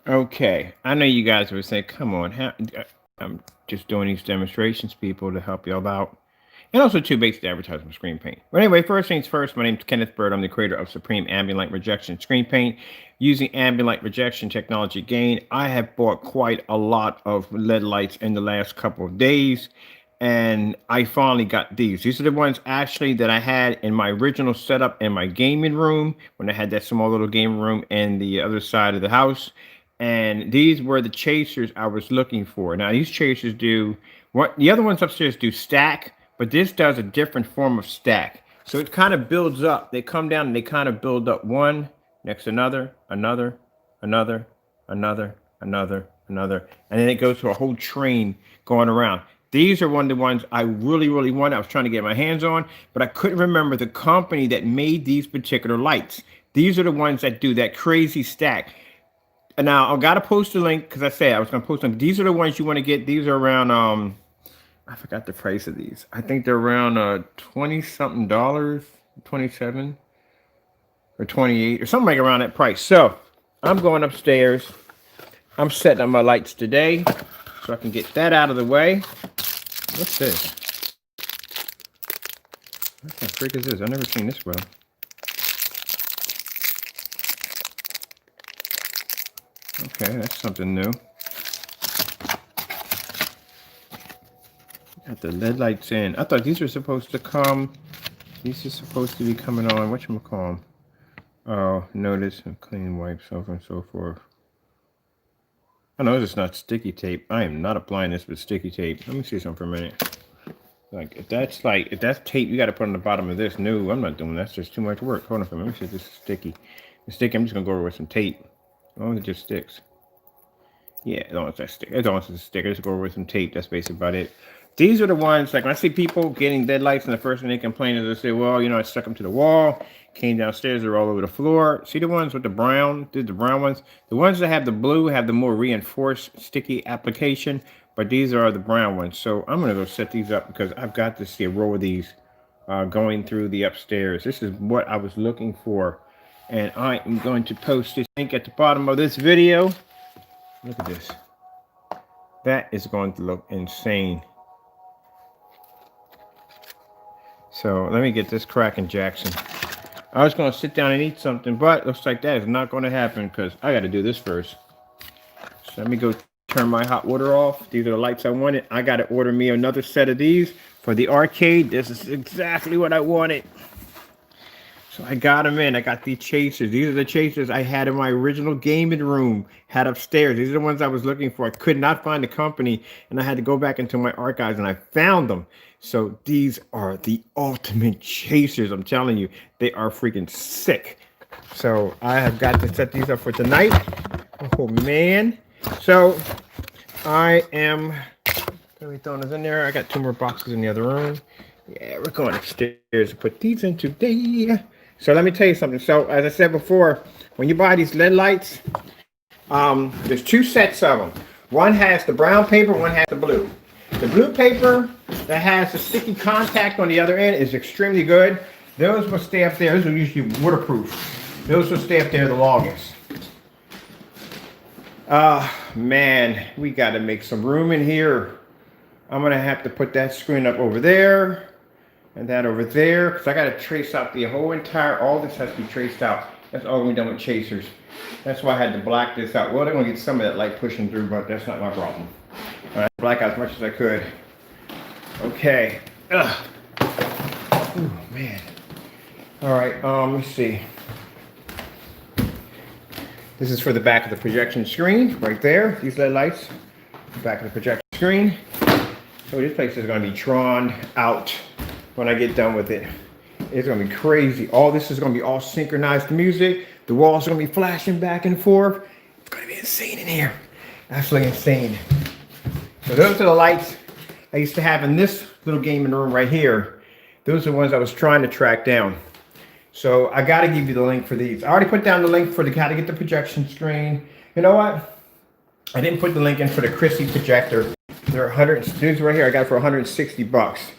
Okay, I know you guys were saying, "Come on, I'm just doing these demonstrations, people, to help y'all out, and also to basically advertise my screen paint." But anyway, first things first. My name's Kenneth Bird. I'm the creator of Supreme Ambient Light Rejection Screen Paint. Using ambient light rejection technology gain, I have bought quite a lot of LED lights in the last couple of days, and I finally got these. These are the ones actually that I had in my original setup in my gaming room when I had that small little gaming room in the other side of the house. And these were the chasers I was looking for. Now these chasers do what the other ones upstairs do stack, but this does a different form of stack. So it kind of builds up. They come down and they kind of build up one next another, another, another, and then it goes to a whole train going around. These are one of the ones I really wanted. I was trying to get my hands on, but I couldn't remember the company that made these particular lights. These are the ones that do that crazy stack. And now I gotta post a link because I said I was gonna post them. These are the ones you want to get. These are around I forgot the price of these. I think they're around 20 something dollars, 27 or 28 or something like around that price. So I'm going upstairs. I'm setting up my lights today so I can get that out of the way. What's this? What the freak is this? I've never seen this well. Okay, that's something new. Got the LED lights in. I thought these were supposed to come. These are supposed to be coming on. Whatchamacallit? Oh, notice and clean wipes, so on and so forth. I know it's not sticky tape. I am not applying this with sticky tape. Let me see something for a minute. If that's tape you got to put on the bottom of this. No, I'm not doing that. That's just too much work. Hold on for a minute. Let me see if this is sticky. It's sticky. I'm just gonna go over with some tape. As long as it just sticks. Yeah, as long as that stick. As long as it's a sticker, just go over with some tape. That's basically about it. These are the ones, like when I see people getting dead lights and the first thing they complain is they say, well, I stuck them to the wall, came downstairs, they're all over the floor. See the ones with the brown, the brown ones? The ones that have the blue have the more reinforced sticky application, but these are the brown ones. So I'm gonna go set these up because I've got to see a row of these going through the upstairs. This is what I was looking for. And I am going to post this link at the bottom of this video. Look at this. That is going to look insane. So let me get this cracking, Jackson. I was going to sit down and eat something, but looks like that is not going to happen because I got to do this first. So let me go turn my hot water off. These are the lights I wanted. I got to order me another set of these for the arcade. This is exactly what I wanted. So I got them in. I got these chasers. These are the chasers I had in my original gaming room, had upstairs. These are the ones I was looking for. I could not find the company, and I had to go back into my archives, and I found them. So these are the ultimate chasers. I'm telling you, they are freaking sick. So I have got to set these up for tonight. Oh, man. So I am going to be throwing this in there. I got 2 more boxes in the other room. Yeah, we're going upstairs to put these in today. So let me tell you something. So as I said before, when you buy these LED lights, there's 2 sets of them. One has the brown paper, one has the blue. The blue paper that has the sticky contact on the other end is extremely good. Those will stay up there. Those are usually waterproof. Those will stay up there the longest. Man, we got to make some room in here. I'm going to have to put that screen up over there. And that over there, because I got to trace out the whole entire, all this has to be traced out. That's all we're done with chasers. That's why I had to black this out. Well, they're going to get some of that light pushing through, but that's not my problem. All right, black out as much as I could. Okay. Ugh. Ooh, man. All right, let me see. This is for the back of the projection screen, right there. These LED lights, the back of the projection screen. So this place is going to be drawn out when I get done with it. It's going to be crazy. All this is going to be all synchronized music. The walls are going to be flashing back and forth. It's going to be insane in here. Absolutely insane. So those are the lights I used to have in this little gaming room right here. Those are the ones I was trying to track down. So I got to give you the link for these. I already put down the link for how to get the projection screen. You know what? I didn't put the link in for the Chrissy projector. They're 100. These right here I got for 160 bucks.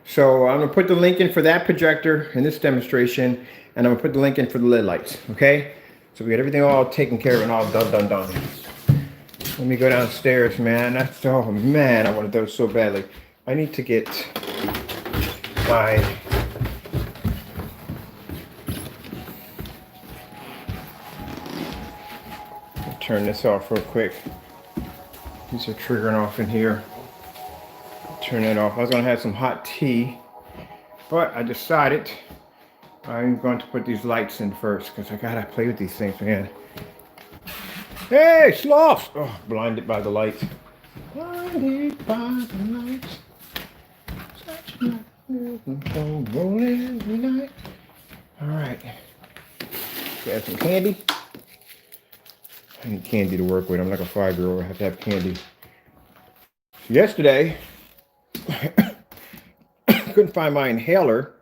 So I'm gonna put the link in for that projector in this demonstration, and I'm gonna put the link in for the LED lights. Okay? So we got everything all taken care of and all done. Let me go downstairs, man. Oh man, I want to do so badly. I need to get my turn this off real quick. These are triggering off in here. Turn it off. I was gonna have some hot tea, but I decided I'm going to put these lights in first because I gotta play with these things, man. Hey, sloths! Oh, blinded by the lights. Blinded by the lights. Such a rolling every night. All right. Got some candy. I need candy to work with. I'm like a 5-year-old. I have to have candy. So yesterday, couldn't find my inhaler,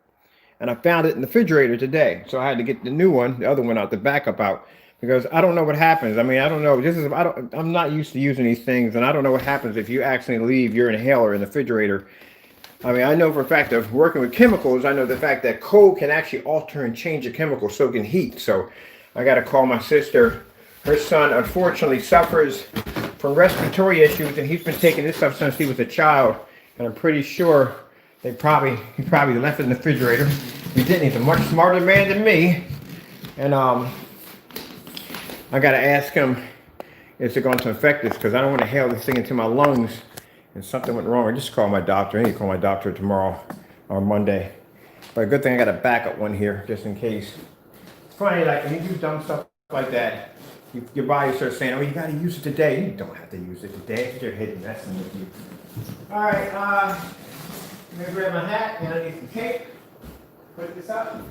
and I found it in the refrigerator today. So I had to get the new one, the other one out, the backup out, because I don't know what happens. I mean, I don't know. I'm not used to using these things, and I don't know what happens if you accidentally leave your inhaler in the refrigerator. I mean, I know for a fact of working with chemicals, I know the fact that cold can actually alter and change a chemical, so can heat. So I got to call my sister. Her son, unfortunately, suffers from respiratory issues, and he's been taking this stuff since he was a child. And I'm pretty sure he probably left it in the refrigerator. He didn't. He's a much smarter man than me. And I got to ask him, is it going to affect this? Because I don't want to inhale this thing into my lungs. And something went wrong. I just called my doctor. I need to call my doctor tomorrow or Monday. But a good thing I got a backup one here, just in case. It's funny, like when you do dumb stuff like that, your body starts saying, oh, you got to use it today. You don't have to use it today. It's your head messing with you. All right, I'm going to grab my hat and I need some cake. Put this up.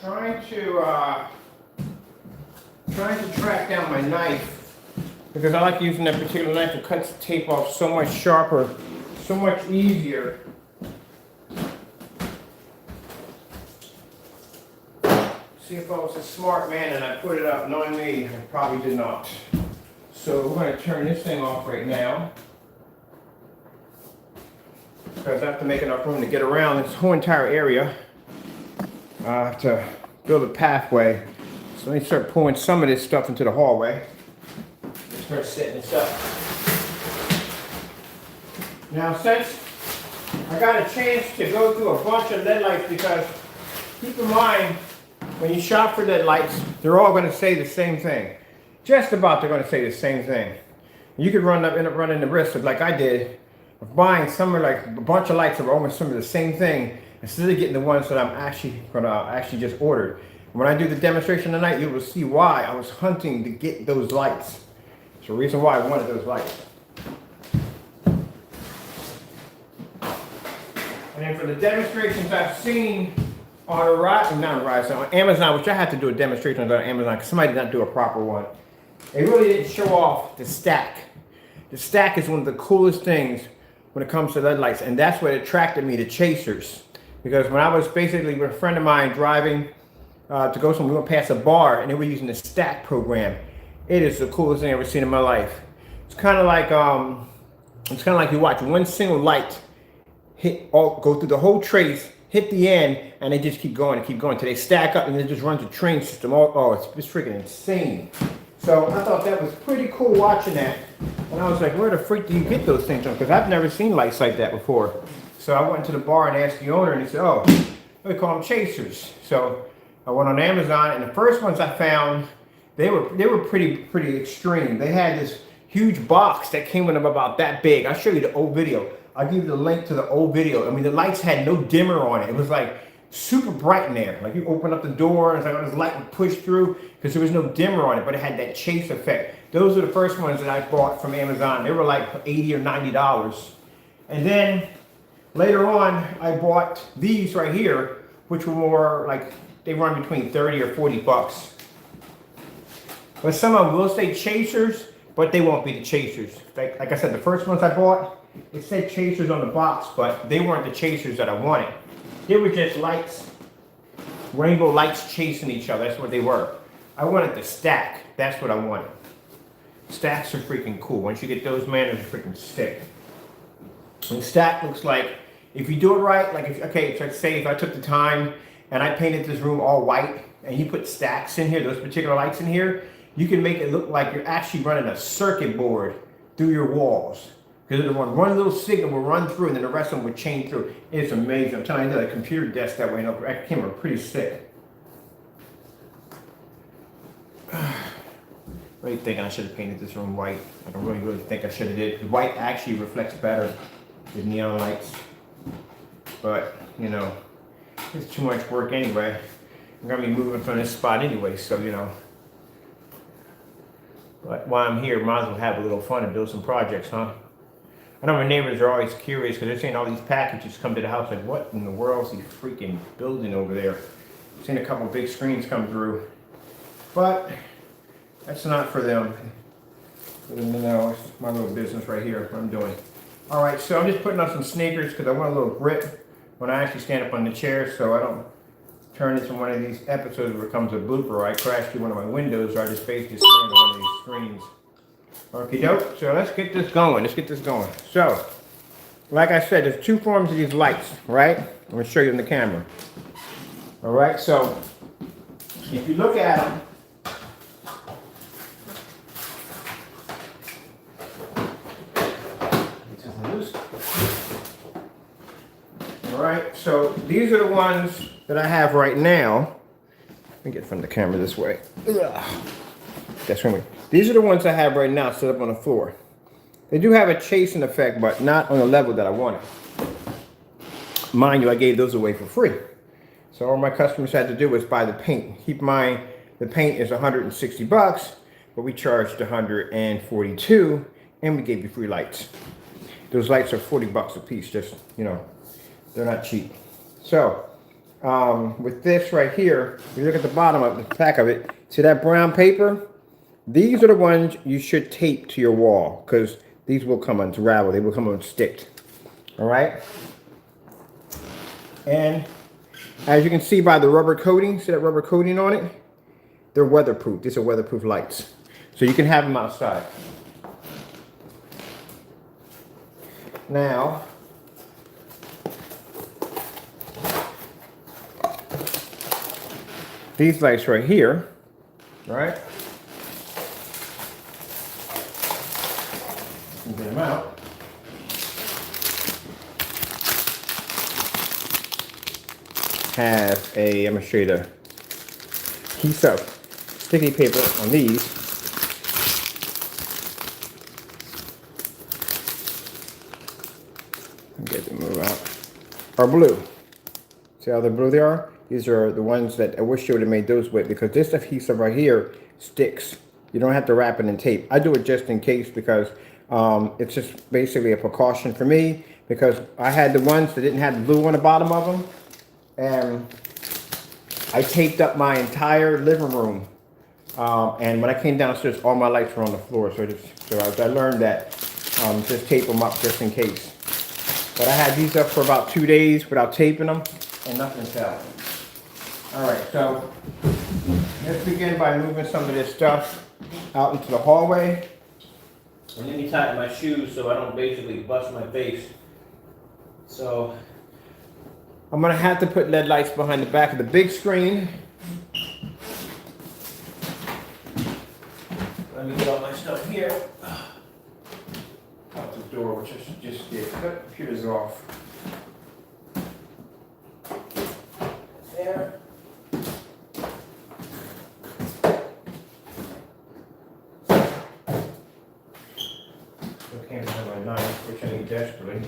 All right, trying to track down my knife because I like using that particular knife to cut the tape off so much sharper, so much easier. See, if I was a smart man and I put it up, knowing me, I probably did not. So we're going to turn this thing off right now, because I have to make enough room to get around this whole entire area. I have to build a pathway. So let me start pulling some of this stuff into the hallway. Start setting this up. Now, since I got a chance to go through a bunch of LED lights, because keep in mind, when you shop for LED lights, they're all going to say the same thing. Just about they're going to say the same thing. You could end up running the risk of, like I did, of buying somewhere like a bunch of lights that were almost some of the same thing, instead of getting the ones that I'm actually just ordered. When I do the demonstration tonight, you will see why I was hunting to get those lights. It's the reason why I wanted those lights. And then for the demonstrations I've seen on Amazon, which I had to do a demonstration on Amazon because somebody did not do a proper one. They really didn't show off the stack. The stack is one of the coolest things when it comes to LED lights, and that's what attracted me to chasers. Because when I was basically with a friend of mine driving to go somewhere, we went past a bar and they were using the stack program. It is the coolest thing I've ever seen in my life. It's kind of like you watch one single light go through the whole trace, hit the end, and they just keep going and keep going until they stack up, and it just runs a train system. It's freaking insane. So I thought that was pretty cool watching that. And I was like, where the freak do you get those things from? Because I've never seen lights like that before. So I went to the bar and asked the owner, and he said, oh, we call them chasers. So I went on Amazon, and the first ones I found, they were pretty extreme. They had this huge box that came with them about that big. I'll show you the old video. I'll give you the link to the old video. I mean, the lights had no dimmer on it. It was like super bright in there. Like you open up the door and it's like this light would push through because there was no dimmer on it, but it had that chase effect. Those are the first ones that I bought from Amazon. They were like $80 or $90. And then later on, I bought these right here, which were more like, they run between 30 or 40 bucks. But some of them will say chasers, but they won't be the chasers. Like I said, the first ones I bought, it said chasers on the box, but they weren't the chasers that I wanted. They were just lights, rainbow lights chasing each other. That's what they were. I wanted the stack. That's what I wanted. Stacks are freaking cool. Once you get those, man, they're freaking sick. And stack looks like, if you do it right, like okay, so say if I took the time and I painted this room all white and you put stacks in here, those particular lights in here, you can make it look like you're actually running a circuit board through your walls. Because one little signal will run through and then the rest of them would chain through. It's amazing. I'm telling you, I did a computer desk that way and it came out pretty sick. Really thinking I should have painted this room white. I don't really think I should have did. White actually reflects better than neon lights. But, you know, it's too much work anyway. I'm going to be moving from this spot anyway, so, you know. But while I'm here, might as well have a little fun and build some projects, huh? I know my neighbors are always curious because they're seeing all these packages come to the house. Like, what in the world is he freaking building over there? I've seen a couple big screens come through. But that's not for them. For them to know, it's my little business right here, what I'm doing. All right, so I'm just putting on some sneakers because I want a little grip when I actually stand up on the chair so I don't turn into one of these episodes where it becomes a blooper or I crash through one of my windows or I just basically stand on one of these screens. Okay, dope. So let's get this going. Let's get this going. So, like I said, there's two forms of these lights, right? I'm going to show you in the camera. All right, so if you look at them, all right, so these are the ones that I have right now. Let me get from the camera this way. That's from me. These are the ones I have right now set up on the floor. They do have a chasing effect, but not on the level that I wanted. Mind you, I gave those away for free. So all my customers had to do was buy the paint. Keep in mind, the paint is 160 bucks, but we charged 142, and we gave you free lights. Those lights are 40 bucks a piece, just, you know, they're not cheap. So, with this right here, you look at the bottom of the back of it, see that brown paper? These are the ones you should tape to your wall because these will come unravel. They will come unsticked. All right? And as you can see by the rubber coating, see that rubber coating on it? They're weatherproof. These are weatherproof lights. So you can have them outside. Now, these lights right here, right? Get them out. Have a, I'm going to show you the piece of sticky paper on these. Get them move out. Are blue. See how the blue they are? These are the ones that I wish you would have made those with because this adhesive right here sticks. You don't have to wrap it in tape. I do it just in case because it's just basically a precaution for me because I had the ones that didn't have the blue on the bottom of them and I taped up my entire living room and when I came downstairs all my lights were on the floor so I learned that just tape them up just in case. But I had these up for about 2 days without taping them and nothing fell. Alright, so let's begin by moving some of this stuff out into the hallway. And let me tighten my shoes so I don't basically bust my face. So I'm gonna have to put LED lights behind the back of the big screen. Let me get all my stuff here. Out the door, which I should just get. Cut computers off. There. to eat desperately.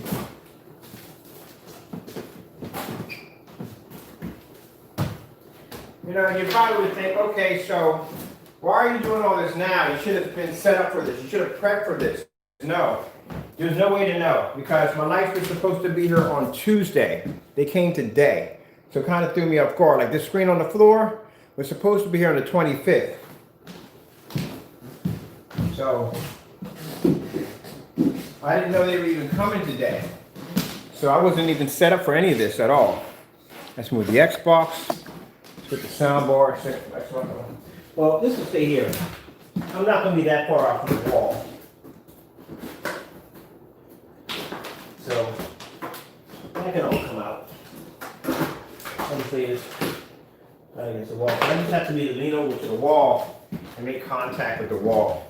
You know, you probably would think, okay, so why are you doing all this now? You should have been set up for this. You should have prepped for this. No, there's no way to know because my lights were supposed to be here on Tuesday. They came today. So it kind of threw me off guard. Like this screen on the floor was supposed to be here on the 25th. So I didn't know they were even coming today. So I wasn't even set up for any of this at all. Let's move the Xbox. Let's put the soundbar. Well, this will stay here. I'm not going to be that far off from the wall. So that can all come out. Obviously, it's right against the wall. I just have to lean over to the wall and make contact with the wall.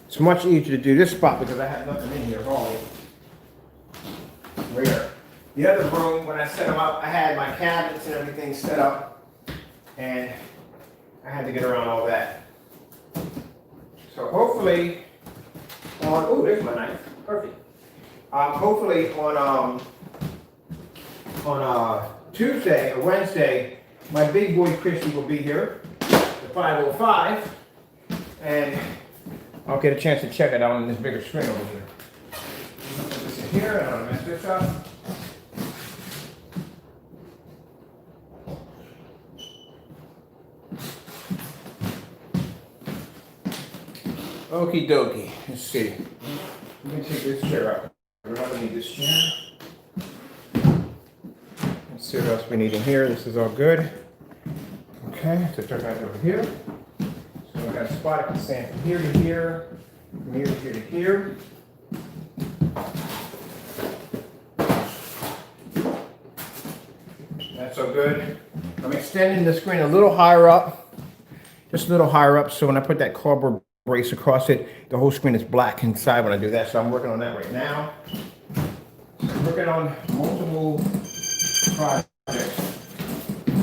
It's much easier to do this spot because I have nothing in here hardly. Where the other room, when I set them up, I had my cabinets and everything set up, and I had to get around all that. So hopefully, oh, there's my knife, perfect. Hopefully on Tuesday or Wednesday, my big boy Christy will be here, the 505, and I'll get a chance to check it out on this bigger screen over here. Put this in here, and I'll mess this up. Okie dokie, let's see. Let me take this chair out. We don't need this chair. Let's see what else we need in here. This is all good. Okay, so turn back over here. So I've got a spot I can stand from here to here, from here to here to here. That's all good. I'm extending the screen a little higher up, just a little higher up, so when I put that cardboard brace across it, the whole screen is black inside when I do that, so I'm working on that right now. I'm working on multiple projects.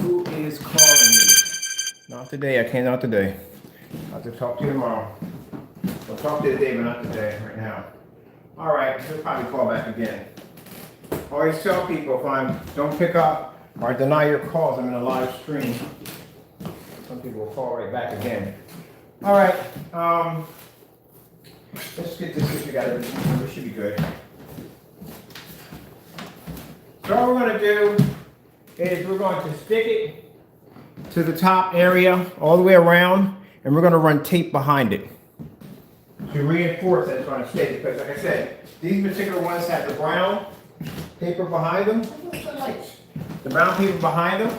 Who is calling me? Not today, I can't, not today. I'll have to talk to you tomorrow. I'll talk to you today, but not today, right now. All right, he'll probably call back again. Always tell people if I don't pick up or deny your calls, I'm in a live stream. Some people will call right back again. All right, let's get this together. This should be good. So all we're going to do is we're going to stick it to the top area all the way around, and we're going to run tape behind it to reinforce that it's going to stay. Because like I said, these particular ones have the brown paper behind them. What's the lights? The brown paper behind them.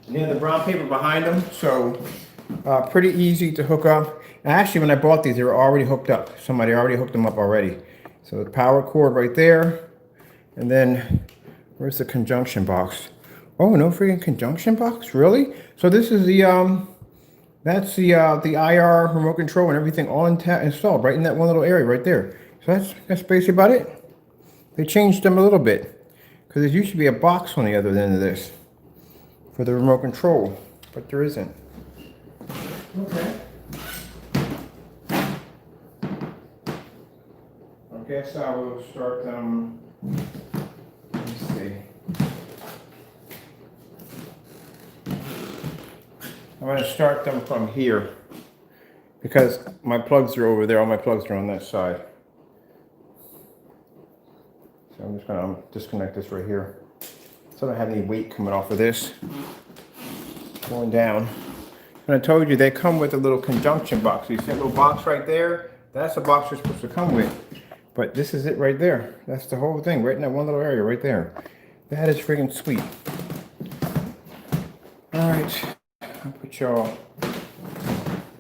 And then the brown paper behind them, so pretty easy to hook up. And actually, when I bought these, they were already hooked up. Somebody already hooked them up already. So the power cord right there, and then where's the conjunction box? Oh, no freaking conjunction box, really? So this is the that's the IR remote control and everything all installed right in that one little area right there. So that's basically about it. They changed them a little bit because there used to be a box on the other end of this for the remote control, but there isn't. Okay. I guess I will start them. Let me see. I'm going to start them from here because my plugs are over there. All my plugs are on that side. So I'm just going to disconnect this right here. So I don't have any weight coming off of this. Going down. And I told you they come with a little conjunction box. You see that little box right there? That's the box you're supposed to come with. But this is it right there. That's the whole thing, right in that one little area right there. That is freaking sweet. All right. I'll put y'all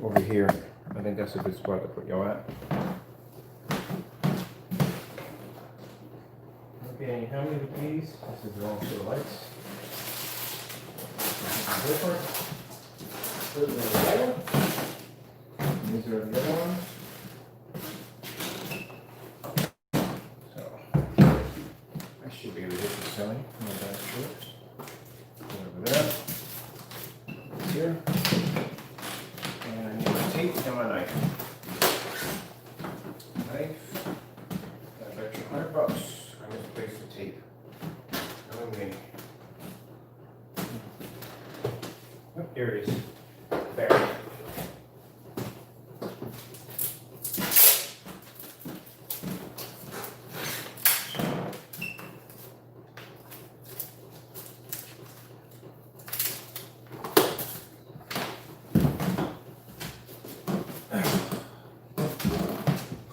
over here. I think that's a good spot to put y'all at. Okay, how many of these? This is the wrong set of lights. Different. Those are the yellow. These are the other ones. So I should be able to hit the ceiling. No bad shorts. Over there. Here. Here it is. There.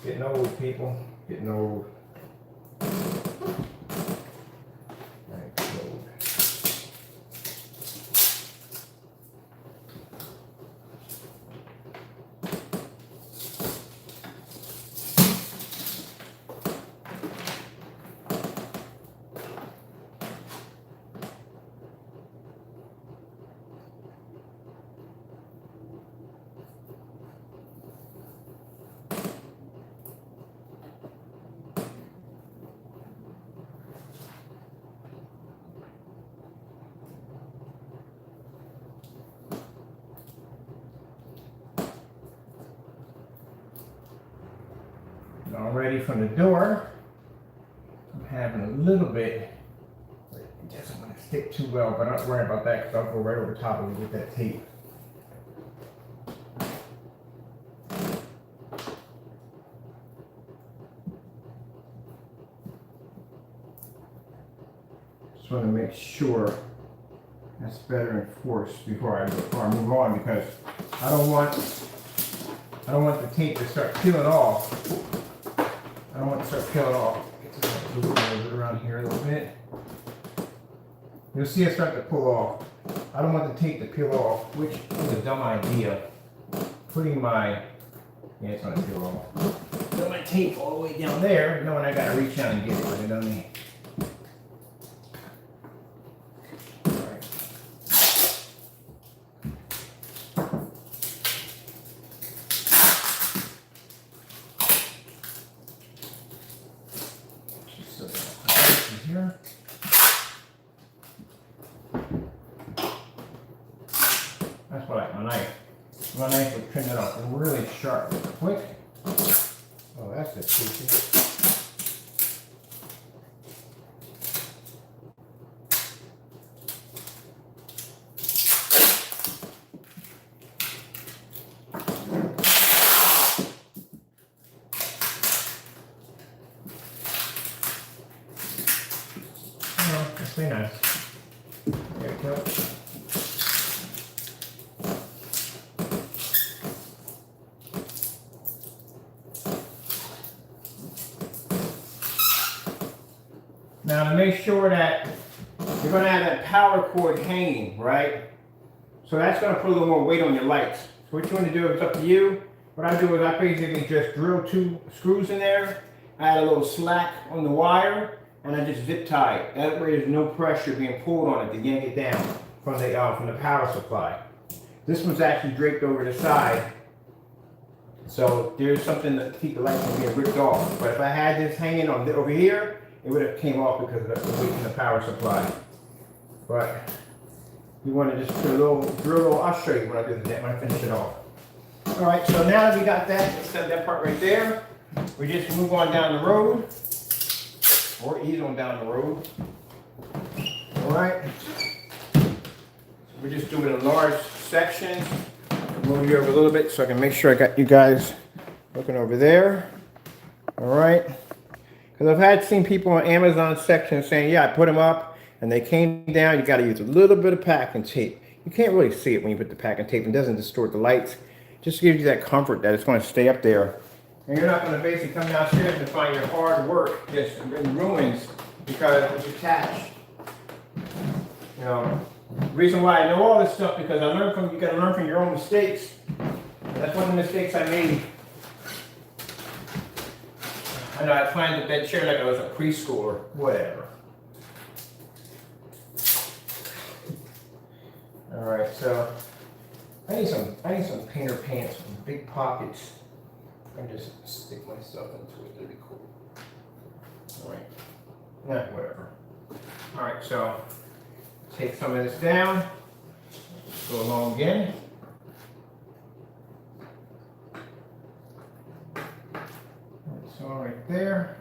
Getting old, people. Getting old. Already from the door, I'm having a little bit, it doesn't want to stick too well, but I'm not worried about that because I'll go right over top of it with that tape. Just want to make sure that's better enforced before I move on, because I don't want the tape to start peeling off. I don't want to start peeling off. Move it around here a little bit. You'll see it start to pull off. I don't want the tape to peel off, which is a dumb idea. Putting my, yeah, it's gonna peel off. Put my tape all the way down there, knowing I gotta reach out and get it, but it doesn't. Here. That's what I like my knife. My knife would trim it off really sharp and quick. Oh, that's just tasty. Oh, that's very nice. There we go. Now to make sure that you're going to have that power cord hanging, right? So that's going to put a little more weight on your lights. So what you want to do, it's up to you. What I do is I basically just drill 2 screws in there, add a little slack on the wire, and I just zip tie it. That way there's no pressure being pulled on it to yank it down from the power supply. This one's actually draped over the side, so there's something to keep the light from being ripped off. But if I had this hanging on over here, it would have came off because of the weight in the power supply. But you want to just put drill a little, I'll show you when I do that when I finish it off. All right, so now that we got that, let's set that part right there. We just move on down the road, or ease on down the road. All right. We're just doing a large section. Move you over a little bit so I can make sure I got you guys looking over there. All right. Because I've seen people on Amazon section saying, yeah, I put them up and they came down. You got to use a little bit of packing tape. You can't really see it when you put the packing tape. It doesn't distort the lights. Just gives you that comfort that it's going to stay up there. And you're not going to basically come downstairs and find your hard work just in ruins because it's attached. You know, the reason why I know all this stuff because you got to learn from your own mistakes. And that's one of the mistakes I made. I know I planned the bed chair like I was a preschooler, whatever. All right, so I need some painter pants with big pockets. I can just stick myself into it. That'd be cool. All right, nah, whatever. All right, so take some of this down. Go along again. So right there.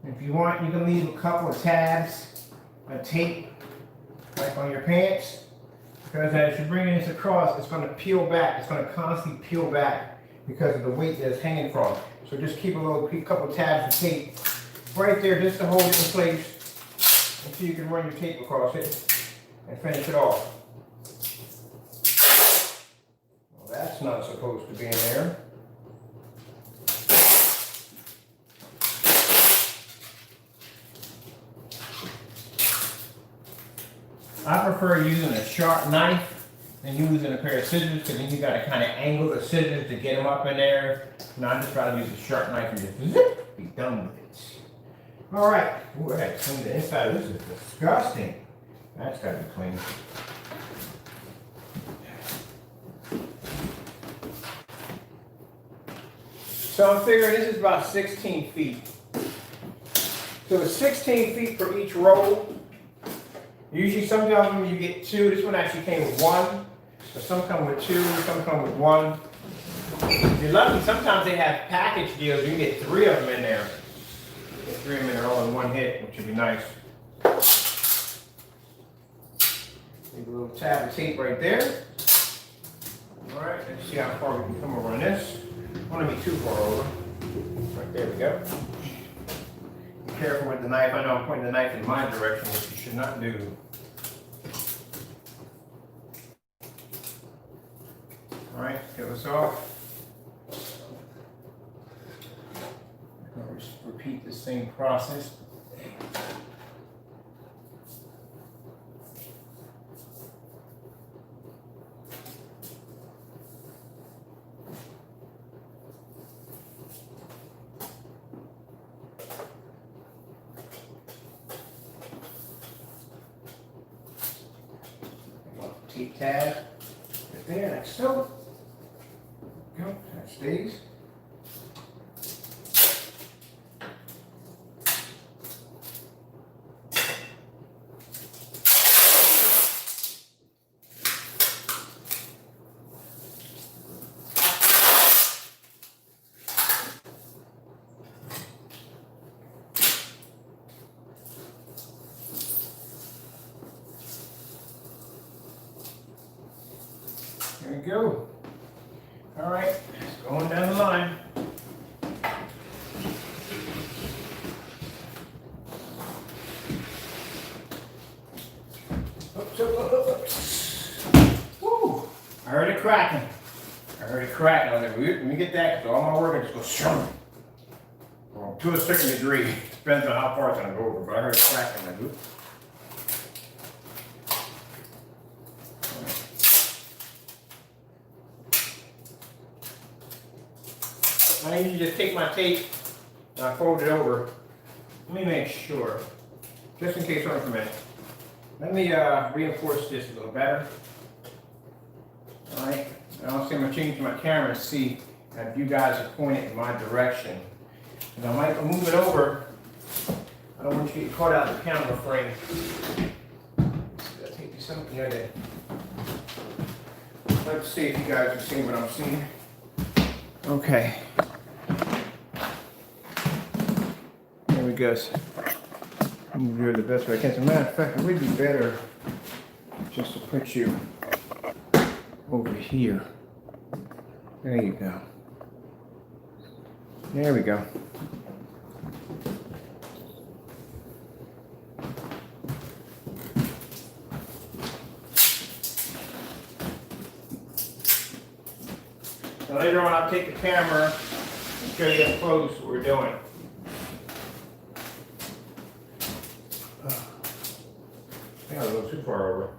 If you want, you can leave a couple of tabs of tape, like on your pants, because as you're bringing this across, it's going to peel back. It's going to constantly peel back because of the weight that it's hanging from. So just keep a couple of tabs of tape right there just to hold it in place until you can run your tape across it and finish it off. Well, that's not supposed to be in there. I prefer using a sharp knife than using a pair of scissors, because then you got to kind of angle the scissors to get them up in there. No, I just try to use a sharp knife and just zip, be done with it. All right. Ooh, I got to clean the inside. This is disgusting. That's got to be clean. So I'm figuring this is about 16 feet. So it's 16 feet for each roll. Usually sometimes when you get two, this one actually came with one. So some come with two, some come with one. If you're lucky, sometimes they have package deals. You can get 3 of them in there. Get 3 of them in there all in one hit, which would be nice. Leave a little tab of tape right there. All right, let's see how far we can come over on this. I don't want to be too far over. Right there we go. Be careful with the knife. I know I'm pointing the knife in my direction, which you should not do. All right, get this off. I'm going to repeat the same process. Tape tab right there, like so. Go, that stays. There we go. All right, going down the line. Oops, oops. Woo! I heard it cracking. I was like, let me get that, because all my work I just go shum. Well, to a certain degree. Depends on how far it's going to go over, but I heard it cracking. Like, oops. I usually just take my tape and I fold it over. Let me make sure, just in case I'm minute. Let me reinforce this a little better. All right. And I'll see, I'm going to change my camera and see if you guys are pointing in my direction. And I might move it over. I don't want you to get caught out of the camera frame. I'll take you something here then. Let's see if you guys are seeing what I'm seeing. Okay. There we go. I'm gonna do it the best way I can. As a matter of fact, it would be better just to put you over here. There you go. There we go. Now later on, I'll take the camera and show you up close what we're doing. I think I was a little too far over.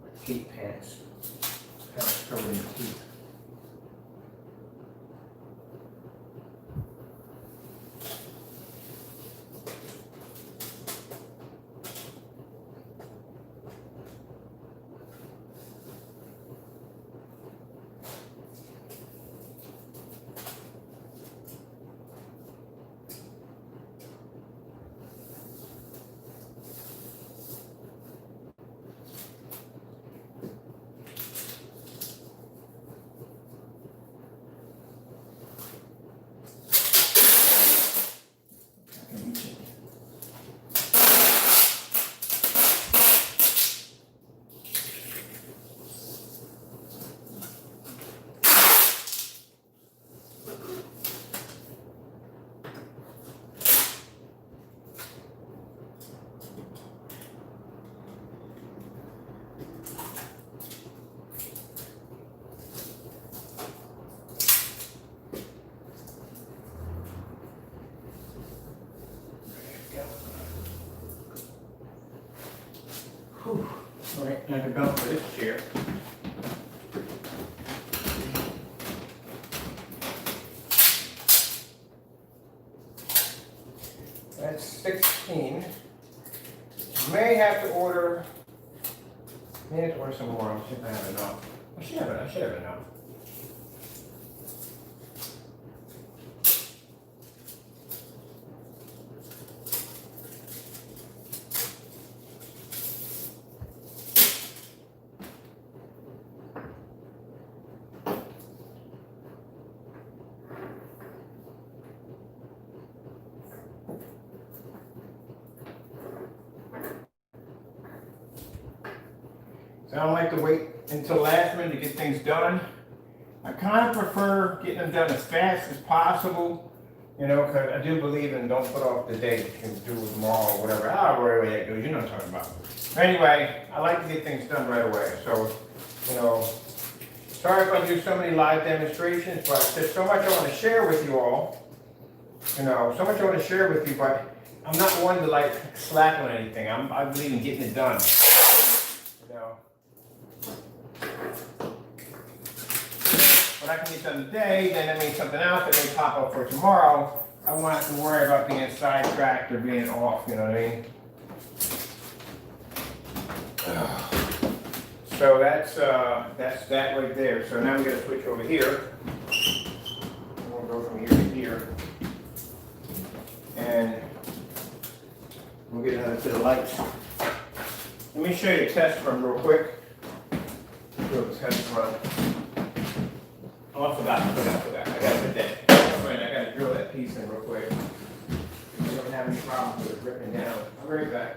My cape pants. Kind of covered in teeth. like a belt for this chair. That's 16. May have to order. May have to order some more. I'll see if I have enough. I should have enough. So I don't like to wait until last minute to get things done. I kind of prefer getting them done as fast as possible, you know, because I do believe in don't put off the date. You can do it tomorrow or whatever. However that goes, you know what I'm talking about. Anyway, I like to get things done right away. So, you know, sorry if I do so many live demonstrations, but there's so much I want to share with you all. You know, so much I want to share with you, but I'm not one to like slack on anything. I believe in getting it done. You know. When I can get done today, then that means something else that may pop up for tomorrow. I won't have to worry about being sidetracked or being off, you know what I mean? So that's that right there. So now we got to switch over here. We'll go from here to here. And we'll get another set of lights. Let me show you a test run real quick. Do a test run. Oh, I forgot. I gotta put that. I gotta drill that piece in real quick. I don't have any problems with it ripping down. I'll be right back.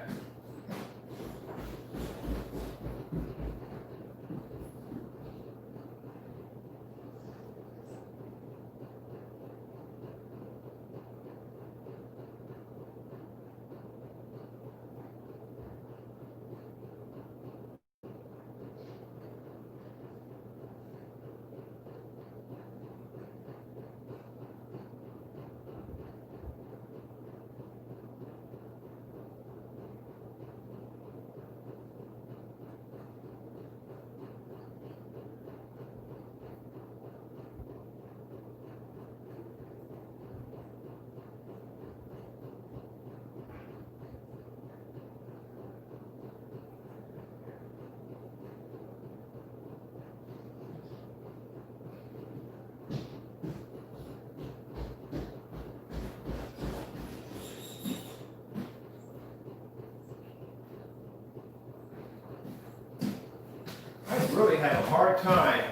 I really had a hard time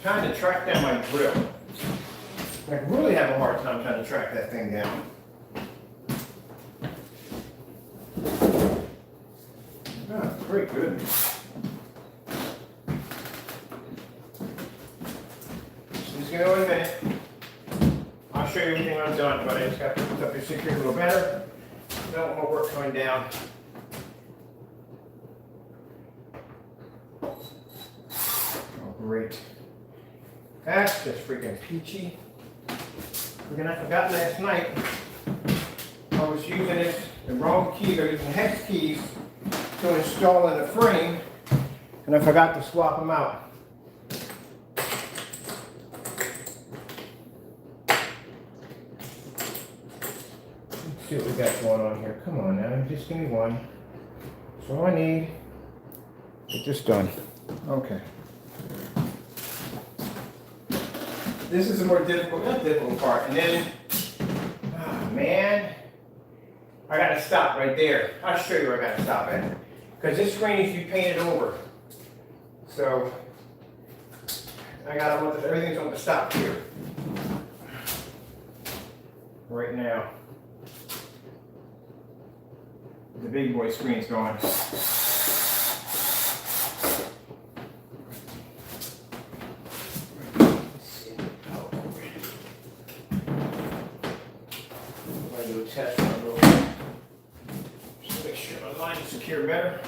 trying to track down my drill. I really have a hard time trying to track that thing down. Oh, great goodness. Just gonna go in a minute. I'll show you everything I've done, but I just got to put up your secret a little better. Don't want my work coming down. Great. That's just freaking peachy. Freaking I forgot last night I was using the wrong keys. I was using hex keys to install in the frame, and I forgot to swap them out. Let's see what we got going on here. Come on now, just give me one. That's all I need. Get this done. Okay. This is the more difficult, not difficult part. And then, oh man, I gotta stop right there. I'll show you where I gotta stop at. Because this screen needs to be painted over. So, everything's on the stop here. Right now. The big boy screen's going. Test run real quick. Just make sure my line is secure better.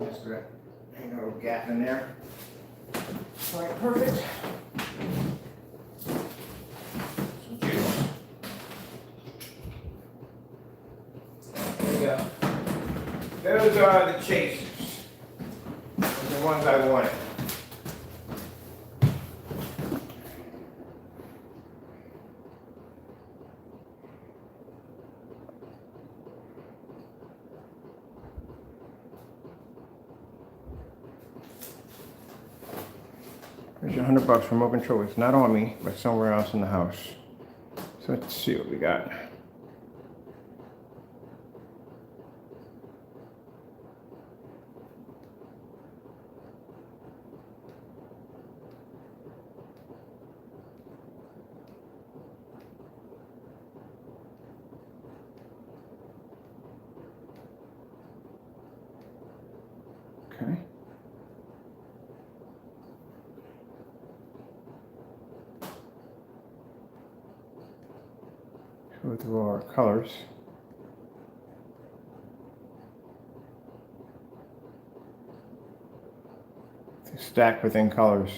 Just gonna hang a little gap in there. All right, perfect. Some juice. There we go. Those are the chasers. Those are the ones I wanted. There's $100 for remote control. It's not on me, but somewhere else in the house. So let's see what we got. Okay. Go through our colors. Stack within colors.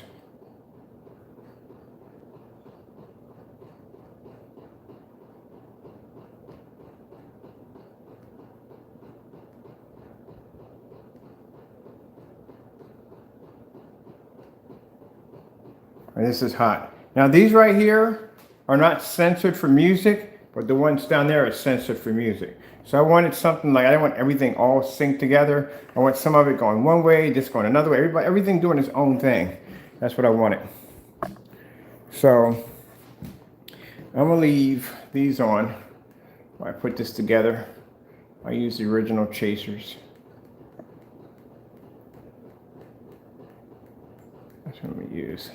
This is hot. Now these right here are not censored for music, but the ones down there are censored for music. So I wanted something like, I didn't want everything all synced together. I want some of it going one way, this going another way. Everything doing its own thing. That's what I wanted. So I'm gonna leave these on. When I put this together, I use the original chasers. That's what I'm gonna use.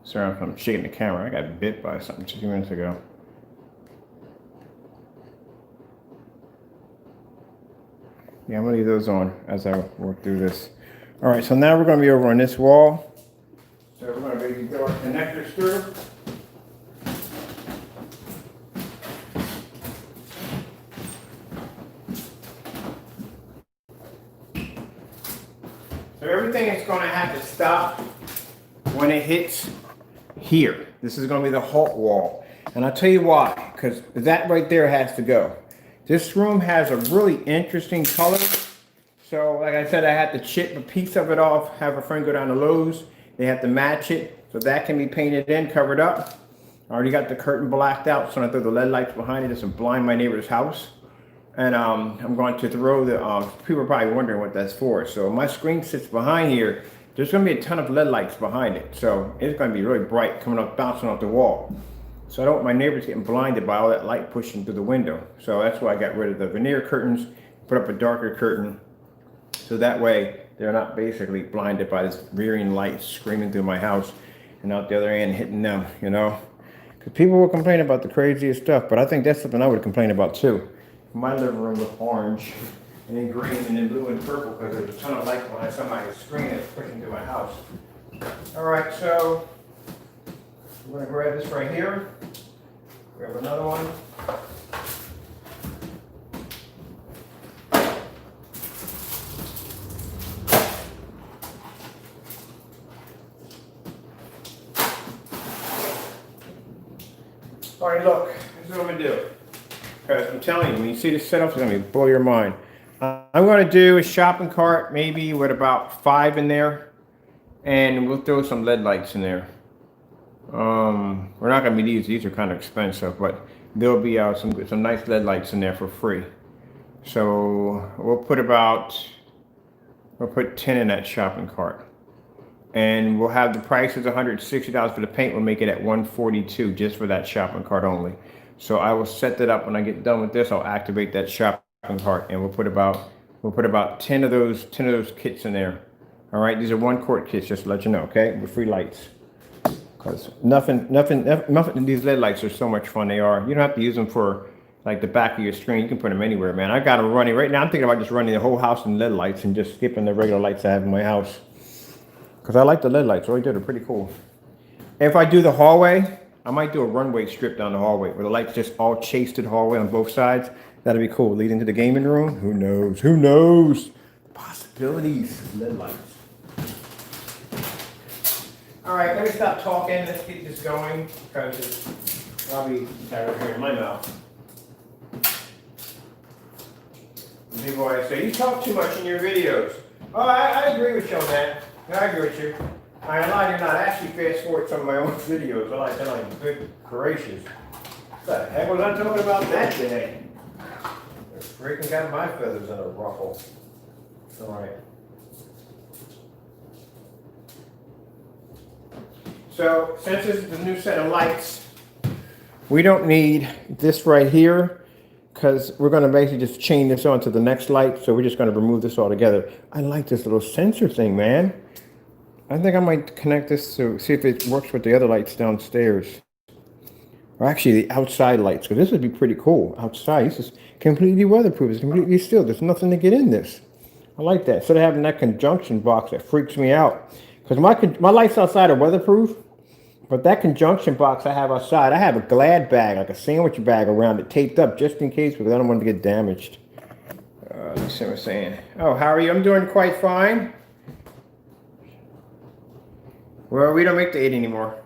Sorry if I'm shaking the camera. I got bit by something just a few minutes ago. Yeah, I'm gonna leave those on as I work through this. All right, so now we're gonna be over on this wall. So we're gonna maybe throw our connectors through. So everything is gonna have to stop when it hits here. This is going to be the halt wall. And I'll tell you why, because that right there has to go. This room has a really interesting color. So like I said, I had to chip a piece of it off, have a friend go down to Lowe's. They have to match it. So that can be painted in, covered up. I already got the curtain blacked out, so I throw the LED lights behind it just to blind my neighbor's house. And I'm going to throw the, people are probably wondering what that's for. So my screen sits behind here. There's going to be a ton of LED lights behind it. So it's going to be really bright coming up, bouncing off the wall. So I don't want my neighbors getting blinded by all that light pushing through the window. So that's why I got rid of the veneer curtains, put up a darker curtain. So that way they're not basically blinded by this rearing light screaming through my house and out the other end hitting them, you know. Because people will complain about the craziest stuff, but I think that's something I would complain about too. My living room was orange, and then green, and then blue and purple, because there's a ton of light behind somebody's screen that's pushing through my house. All right, so I'm gonna grab this right here, grab another one. All right, look, this is what I'm gonna do. Because I'm telling you, when you see this setup, it's gonna blow your mind. I'm gonna do a shopping cart, maybe with about 5 in there, and we'll throw some LED lights in there. We're not gonna be these are kind of expensive, but there'll be some nice LED lights in there for free. So we'll put 10 in that shopping cart. And we'll have the price is $160 for the paint. We'll make it at $142 just for that shopping cart only. So I will set that up when I get done with this. I'll activate that shopping cart, and we'll put about 10 of those kits in there. All right, these are 1 quart kits, just to let you know, okay, with free lights. Because nothing. These LED lights are so much fun. They are. You don't have to use them for like the back of your screen. You can put them anywhere, man. I got them running right now. I'm thinking about just running the whole house in LED lights and just skipping the regular lights I have in my house. Because I like the LED lights. Really, they're pretty cool. If I do the hallway, I might do a runway strip down the hallway where the lights just all chase to the hallway on both sides. That'd be cool. Leading to the gaming room. Who knows? Who knows? Possibilities. LED lights. All right, let me stop talking. Let's get this going because it's probably right here in my mouth. Big boy say, you talk too much in your videos. Oh, I agree with you on that. I agree with you. I lied or not. I actually fast forward some of my own videos. I like that, like, good gracious. What the heck was I talking about that today? I freaking got my feathers in a ruffle. All right. So, since this is the new set of lights, we don't need this right here because we're going to basically just chain this on to the next light. So we're just going to remove this all together. I like this little sensor thing, man. I think I might connect this to see if it works with the other lights downstairs. Or actually the outside lights, because this would be pretty cool. Outside, this is completely weatherproof. It's completely still. There's nothing to get in this. I like that. Instead of having that conjunction box that freaks me out. Because my lights outside are weatherproof. But that conjunction box I have outside, I have a Glad bag, like a sandwich bag around it, taped up just in case, because I don't want it to get damaged. Let's see what I'm saying. Oh, how are you? I'm doing quite fine. Well, we don't make the 8 anymore.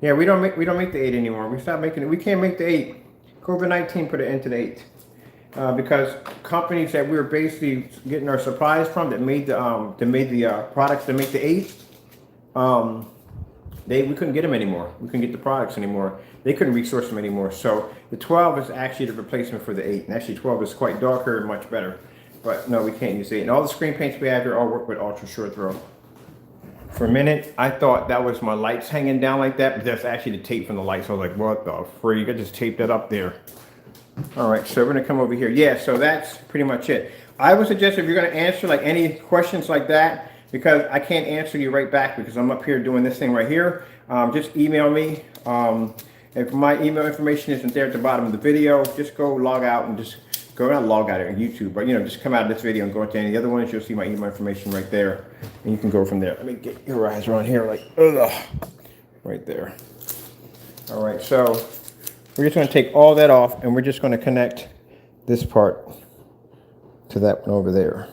Yeah, we don't make the 8 anymore. We stopped making it. We can't make the 8. COVID-19 put an end to the 8. Because companies that we were basically getting our supplies from that made the products that make the 8, we couldn't get them anymore. We couldn't get the products anymore. They couldn't resource them anymore. So the 12 is actually the replacement for the 8. And actually 12 is quite darker and much better. But no, we can't use 8. And all the screen paints we have here all work with ultra short throw. For a minute, I thought that was my lights hanging down like that, but that's actually the tape from the lights. So I was like, what the freak? I just taped that up there. All right, so we're gonna come over here. Yeah, so that's pretty much it. I would suggest if you're gonna answer like any questions like that, because I can't answer you right back because I'm up here doing this thing right here, just email me. If my email information isn't there at the bottom of the video, just go log out and just go, not log out on YouTube, but just come out of this video and go into any of the other ones. You'll see my email information right there, and you can go from there. Let me get your eyes around here, like, ugh, right there. All right, so we're just going to take all that off, and we're just going to connect this part to that one over there.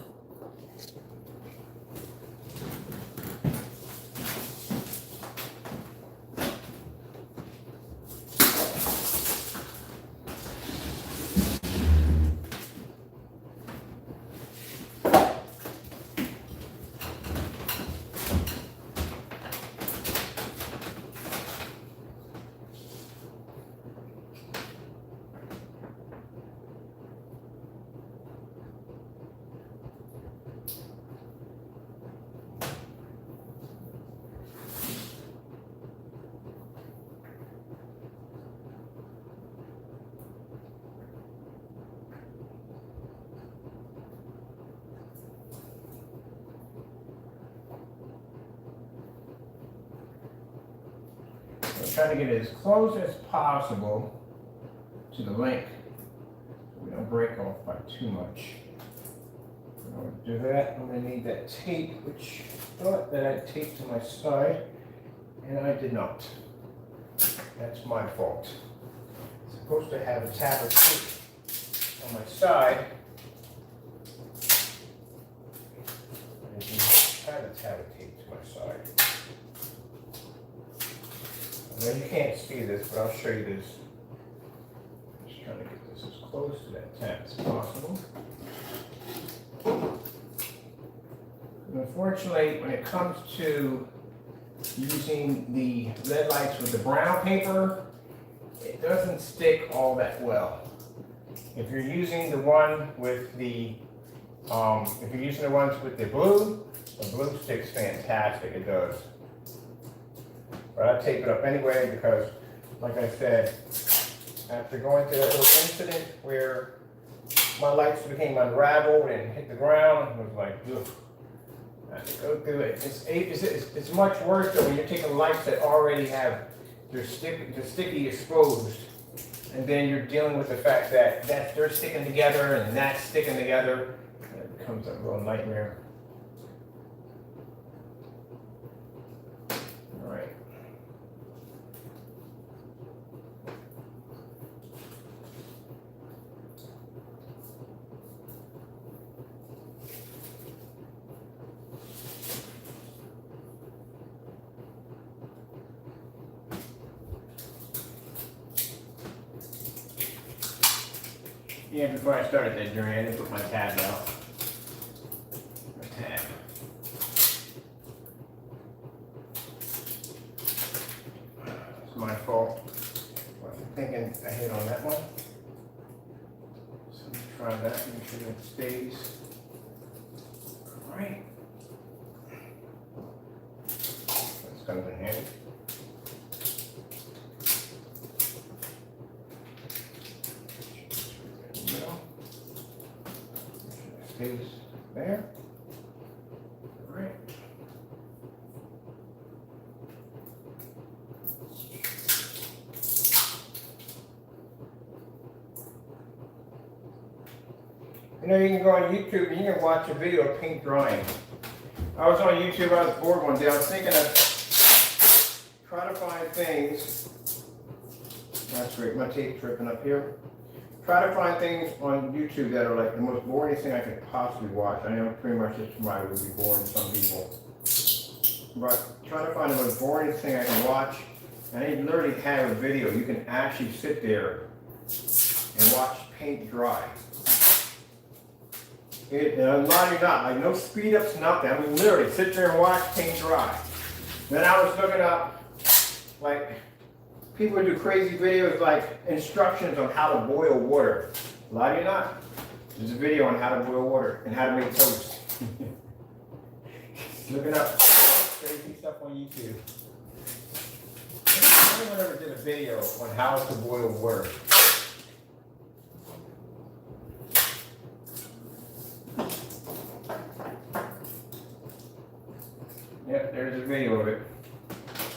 Try to get it as close as possible to the link so we don't break off by too much. In order to do that, I'm going to need that tape, which I thought that I'd taped to my side, and I did not. That's my fault. I'm supposed to have a tab of tape on my side. I didn't have a tab of tape to my side. Now you can't see this, but I'll show you this. I'm just trying to get this as close to that tab as possible. And unfortunately, when it comes to using the LED lights with the brown paper, it doesn't stick all that well. If you're using the one with the, if you're using the ones with the blue sticks fantastic. It does. But I tape it up anyway because, like I said, after going through that little incident where my lights became unraveled and hit the ground, it was like, ugh. I had to go through it. It's much worse though when you're taking lights that already have they're sticky exposed, and then you're dealing with the fact that they're sticking together and that's sticking together. It becomes a real nightmare. All right. Yeah, before I started that journey, I didn't put my tab out. My tab. It's my fault. I'm thinking ahead on that one. So let me try that, make sure that stays. All right. That's comes in handy. Stays there. All right. You know, you can go on YouTube and you can watch a video of paint drying. I was on YouTube, I was bored one day. I was thinking of trying to find things. That's great, my tape's ripping up here. Try to find things on YouTube that are like the most boring thing I could possibly watch. I know pretty much this probably would be boring to some people. But try to find the most boring thing I can watch. And they literally have a video. You can actually sit there and watch paint dry. I'm not even not, like no speed ups, nothing. I mean literally sit there and watch paint dry. Then I was looking up like people do crazy videos like instructions on how to boil water. A lot of you not. There's a video on how to boil water and how to make toast. Looking up crazy stuff on YouTube. Anyone ever did a video on how to boil water? Yep, there's a video of it.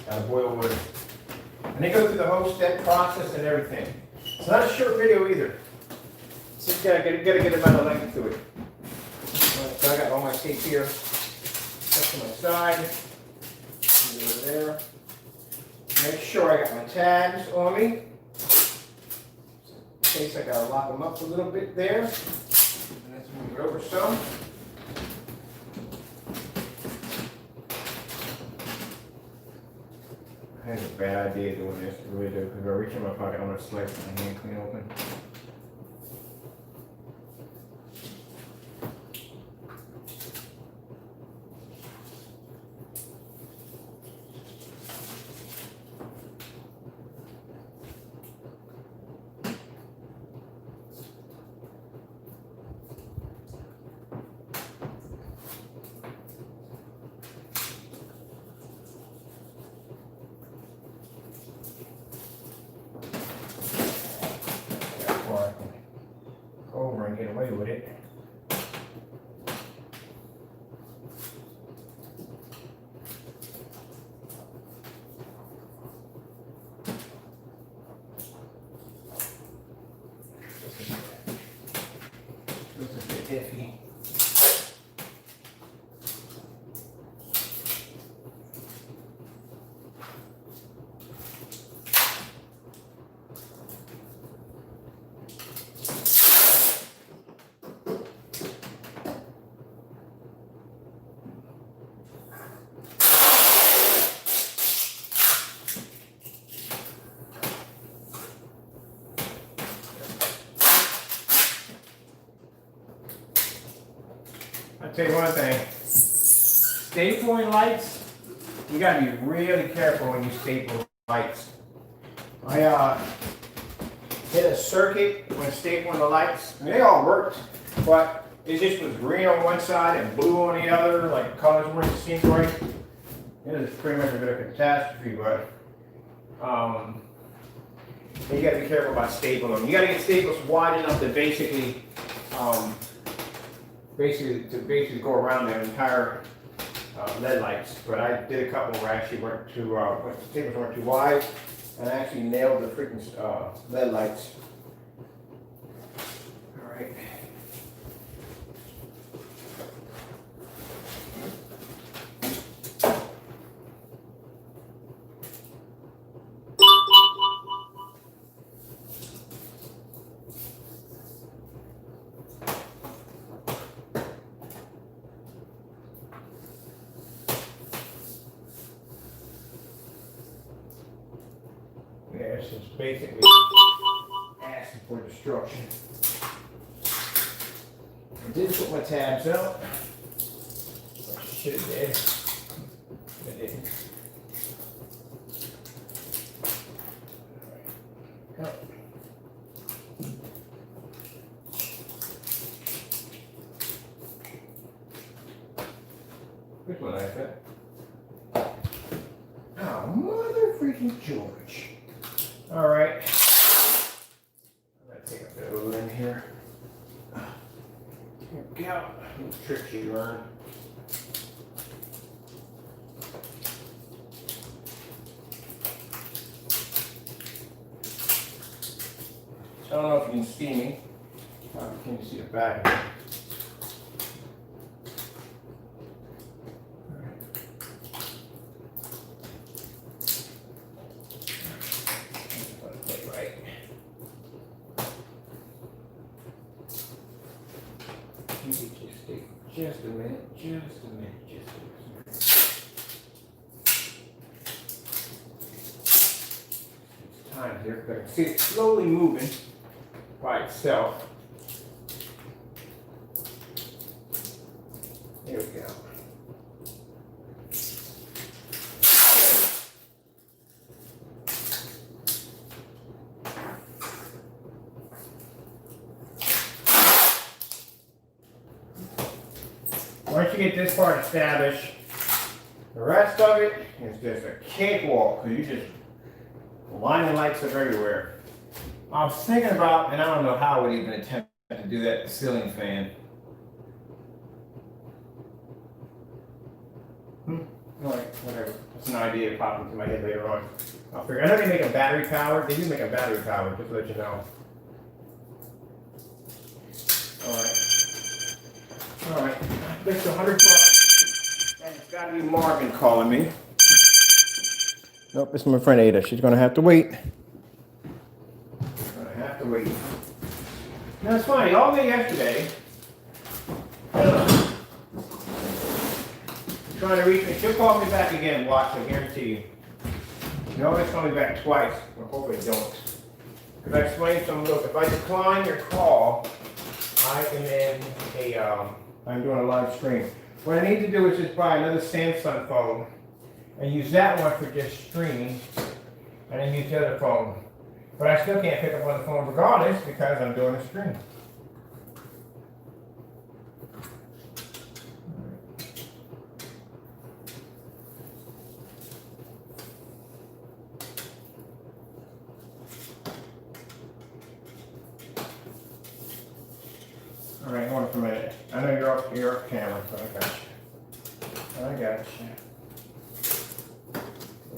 How to boil water. And they go through the whole step process and everything. It's not a short video either. So you gotta get a amount of length to it. So I got all my tape here. Up to my side. Over there. Make sure I got my tabs on me. In case I gotta lock them up a little bit there. And let's move it over some. I had a bad idea doing this, really do, because I reach in my pocket, I'm gonna slice my hand clean open. Over and get away with it. This is a bit iffy. I'll tell you one thing, stapling lights, you gotta be really careful when you staple lights. I hit a circuit when stapling the lights, and they all worked, but it just was green on one side and blue on the other, like colors weren't synced right. It was pretty much a bit of a catastrophe, but you gotta be careful about stapling them. You gotta get staples wide enough to basically go around the entire LED lights. But I did a couple where actually weren't too staples weren't too wide, and I actually nailed the freaking LED lights. All right. Yeah, this is basically asking for destruction. I did put my tabs out. I should have did. I didn't. Oh. Which one I fit? Oh, mother freaking George. All right. I'm gonna take a bit of in here. Here we go. Little tricks you learn. I don't know if you can see me. Probably can't see the back. Just a minute, just a minute, just a minute. It's time here, because I can see it slowly moving by itself. Here we go. Once you get this part established, the rest of it is just a cakewalk, because you just lining lights up everywhere. I was thinking about, and I don't know how I would even attempt to do that, the ceiling fan. Alright, whatever. That's an idea that popped into my head later on. I'll figure. I know they make a battery powered. They do make a battery powered, just to let you know. Alright, that's $100. And it's gotta be Marvin calling me. Nope, it's my friend Ada. She's gonna have to wait. Gonna have to wait. Now it's funny, all day yesterday, trying to reach me. She'll call me back again, watch, I guarantee you. You always call me back twice. I hope they don't. Because I explained to them, look, if I decline your call, I am in a, I'm doing a live stream. What I need to do is just buy another Samsung phone and use that one for just streaming, and then use the other phone. But I still can't pick up on the phone regardless because I'm doing a stream. All right, hold on for a minute. I know you're off camera, but I got you. I got you.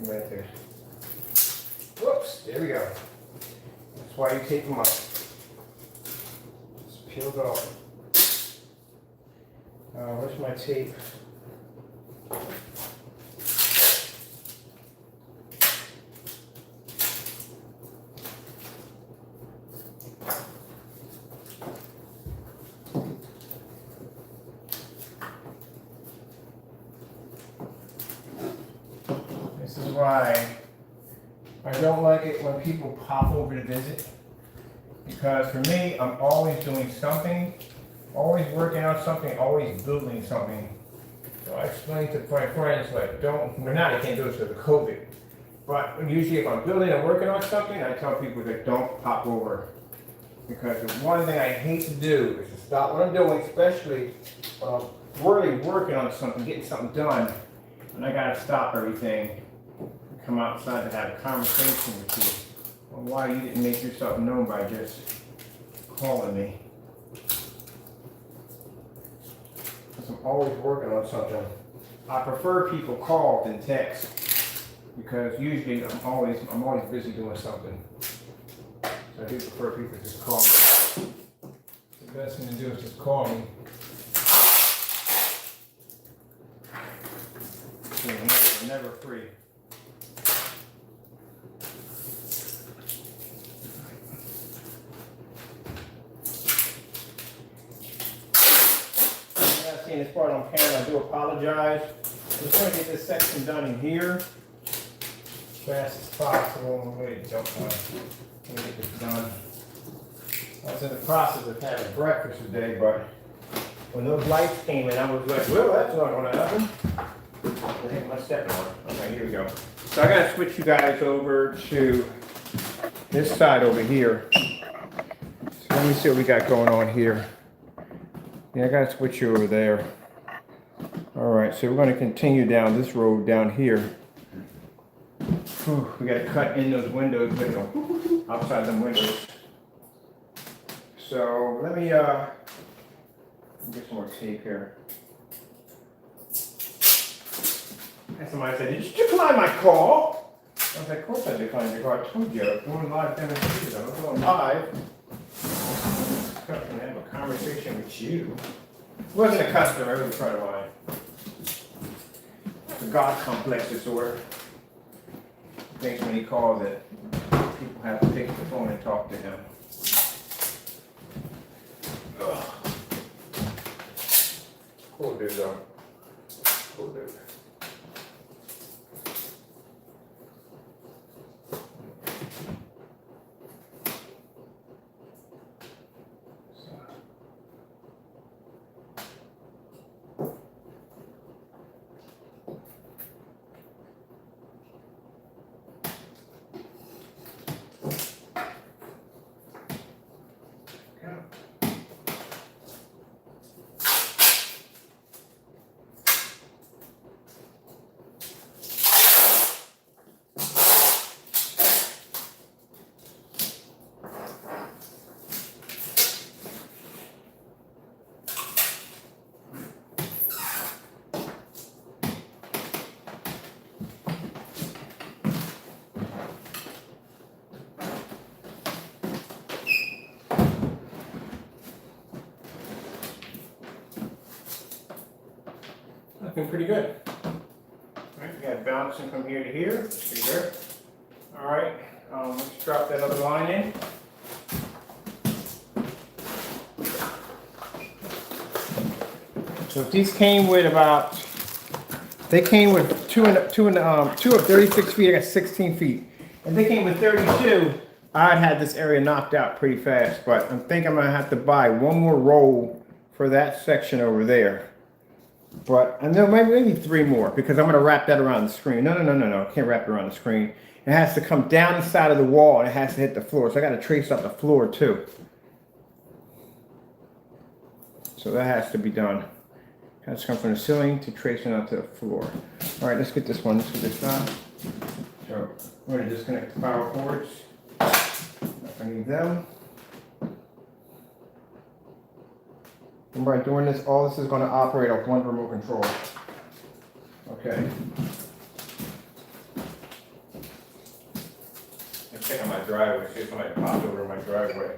Right there. Whoops, there we go. That's why you tape them up. It's peeled off. Where's my tape? This is why I don't like it when people pop over to visit, because for me, I'm always doing something, always working on something, always building something. So I explain to my friends, like, well now they can't do this because of COVID, but usually if I'm building and working on something, I tell people that don't pop over, because the one thing I hate to do is to stop what I'm doing, especially when I'm really working on something, getting something done, and I gotta stop everything. Come outside to have a conversation with you on why you didn't make yourself known by just calling me. Because I'm always working on something. I prefer people call than text, because usually I'm always busy doing something. So I do prefer people to just call me. The best thing to do is just call me. I'm never free. Seeing this part on camera, I do apologize. I'm just going to get this section done in here as fast as possible. Wait, don't mind. Let me get this done. I was in the process of having breakfast today, but when those lights came in, I was like, well, that's not gonna happen. What the heck am I stepping on? Okay, here we go. So I gotta switch you guys over to this side over here. So let me see what we got going on here. Yeah, I gotta switch you over there. All right, so we're gonna continue down this road down here. Whew, we gotta cut in those windows, outside them windows. So let me get some more tape here. And somebody said, did you decline my call? I was like, of course I declined your call. I told you I was doing live demonstration. I was going live. I'm gonna have a conversation with you. It wasn't a customer, it was a friend of mine. The God complex disorder. Makes when he calls it, people have to pick the phone and talk to him. Ugh. Cool dude though. Cool dude. Looking pretty good. All right, we got bouncing from here to here. Pretty good. All right, let's drop that other line in. So if these came with they came with two of 36 feet. I got 16 feet. If they came with 32, I'd had this area knocked out pretty fast. But I'm thinking I'm gonna have to buy one more roll for that section over there. But I know maybe 3 more because I'm gonna wrap that around the screen. No, I can't wrap it around the screen. It has to come down the side of the wall and it has to hit the floor. So I gotta trace up the floor too. So that has to be done. It has to come from the ceiling to tracing out to the floor. All right, let's get this one. Let's get this done. So we're gonna disconnect the power cords. I need them. And by doing this, all this is going to operate off one remote control. Okay. Let's check on my driveway, see if somebody popped over my driveway.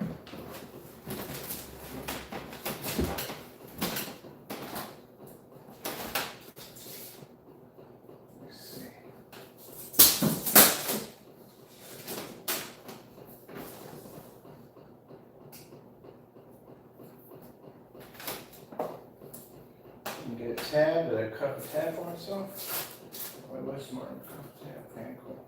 Let's see. Get a tab, did I cut the tab for myself? Wait, what's smart? Cut the tab, okay, cool.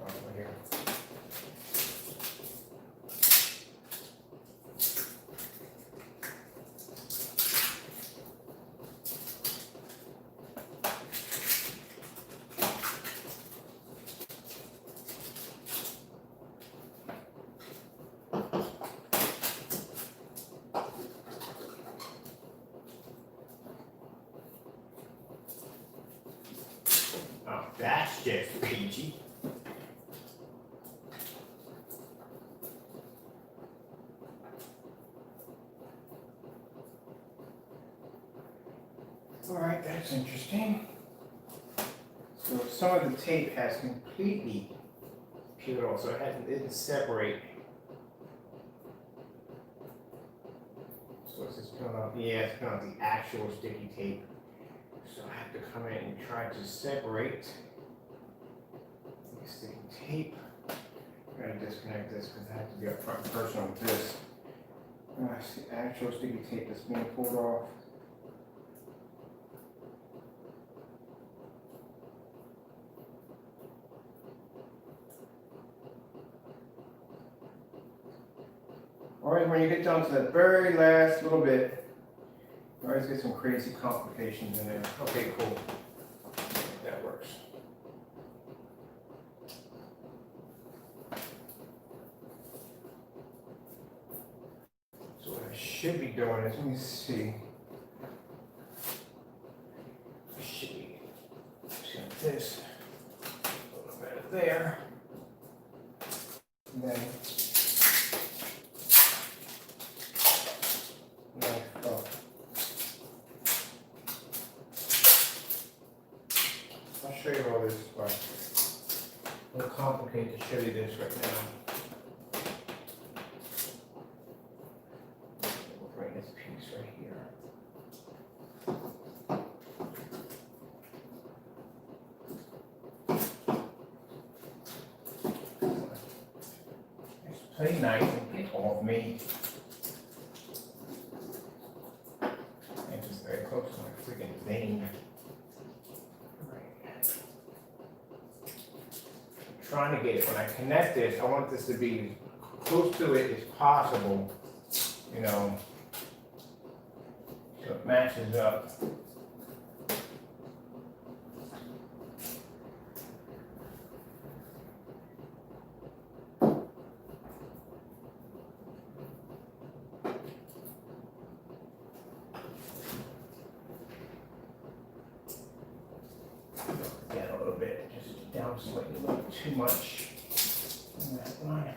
Over here. Oh, that's just peachy. All right, that's interesting. So some of the tape has completely peeled off, so it didn't separate. So it's just peeling off. Yeah, it's peeling off the actual sticky tape. So I have to come in and try to separate the sticky tape. I'm going to disconnect this because I have to be up front personal with this. It's the actual sticky tape that's being pulled off. Always when you get down to that very last little bit, you always get some crazy complications in there. Okay, cool. That works. So what I should be doing is, let me see. I should be just this. A little bit of there. And then knife up. I'll show you all this, but a little complicated to show you this right now. We'll bring this piece right here. Play nice and get off me. And just very close to my freaking vein. Right. I'm trying to get it. When I connect this, I want this to be as close to it as possible, you know, so it matches up. Down a little bit, just down slightly, a little too much on that line.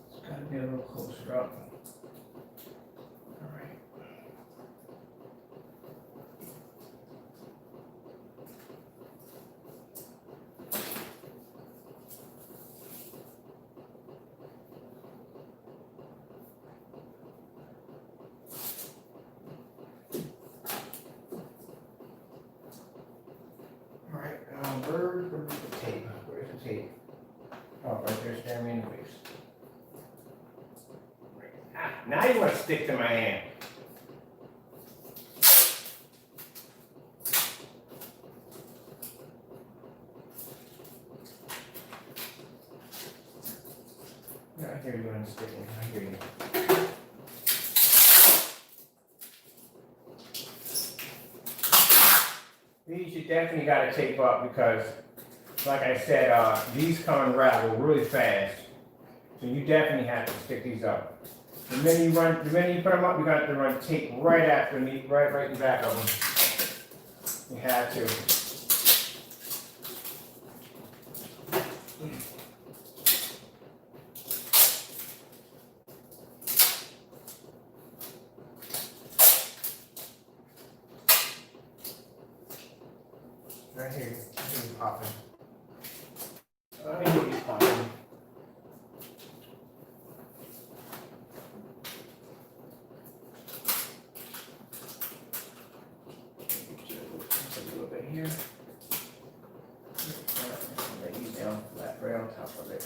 It's got to be a little closer up. All right. Where's the tape? Where's the tape? Oh, right there, staring me in the face. Right. Ah, now you want to stick to my hand. Yeah, I hear you unsticking. I hear you. These you definitely got to tape up because, like I said, these come unravel really fast. So you definitely have to stick these up. The minute you put them up, you got to run tape right after me, right in the back of them. You have to. Right here, he's popping. I hear he's popping. A little bit here. Lay these down flat right on top of it.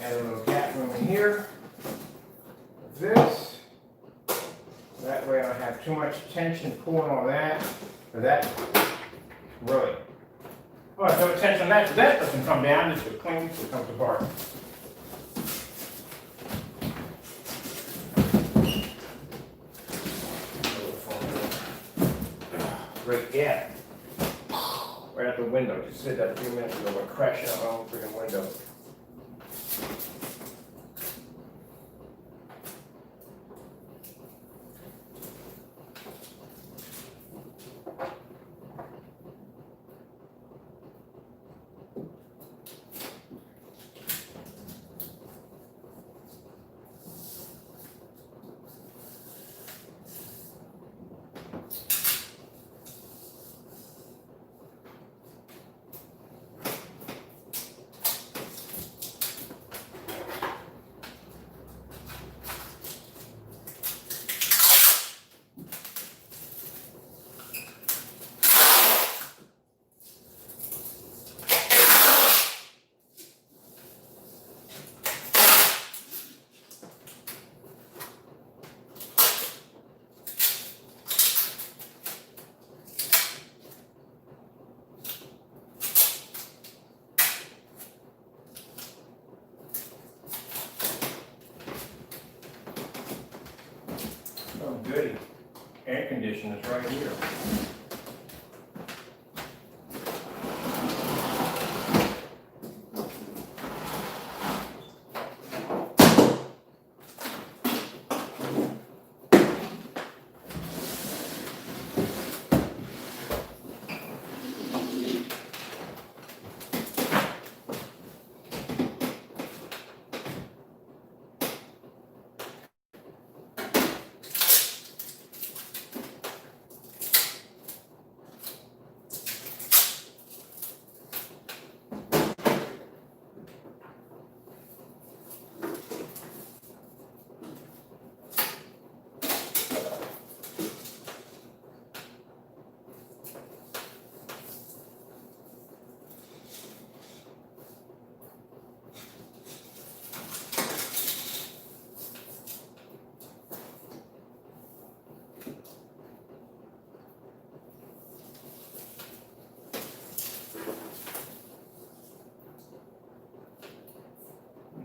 Add a little gap room in here. This. That way I don't have too much tension pulling on that. But that really. Oh, so much tension on that, so that doesn't come down, it's just clean, so it comes apart. Great gap. Right out the window. Just said that a few minutes ago, went crashing out my own freaking window. air conditioner is right here.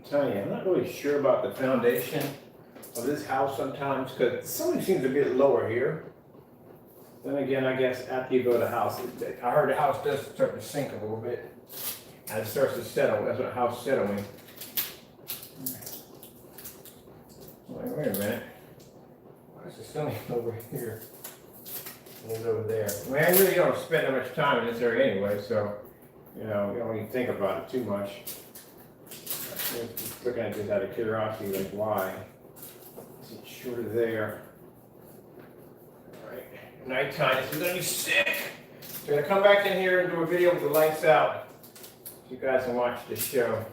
Tell you, I'm not really sure about the foundation of this house sometimes because something seems a bit lower here. Then again, I guess after you build a house, I heard the house does start to sink a little bit and it starts to settle. That's what house settling. Wait a minute. Why is the ceiling over here? And it's over there. I mean, I really don't spend that much time in this area anyway, so you know, you don't even think about it too much. Just looking at this out of curiosity, like why is it shorter there? All right, nighttime. This is gonna be sick. So I'm gonna come back in here and do a video with the lights out, so you guys can watch the show.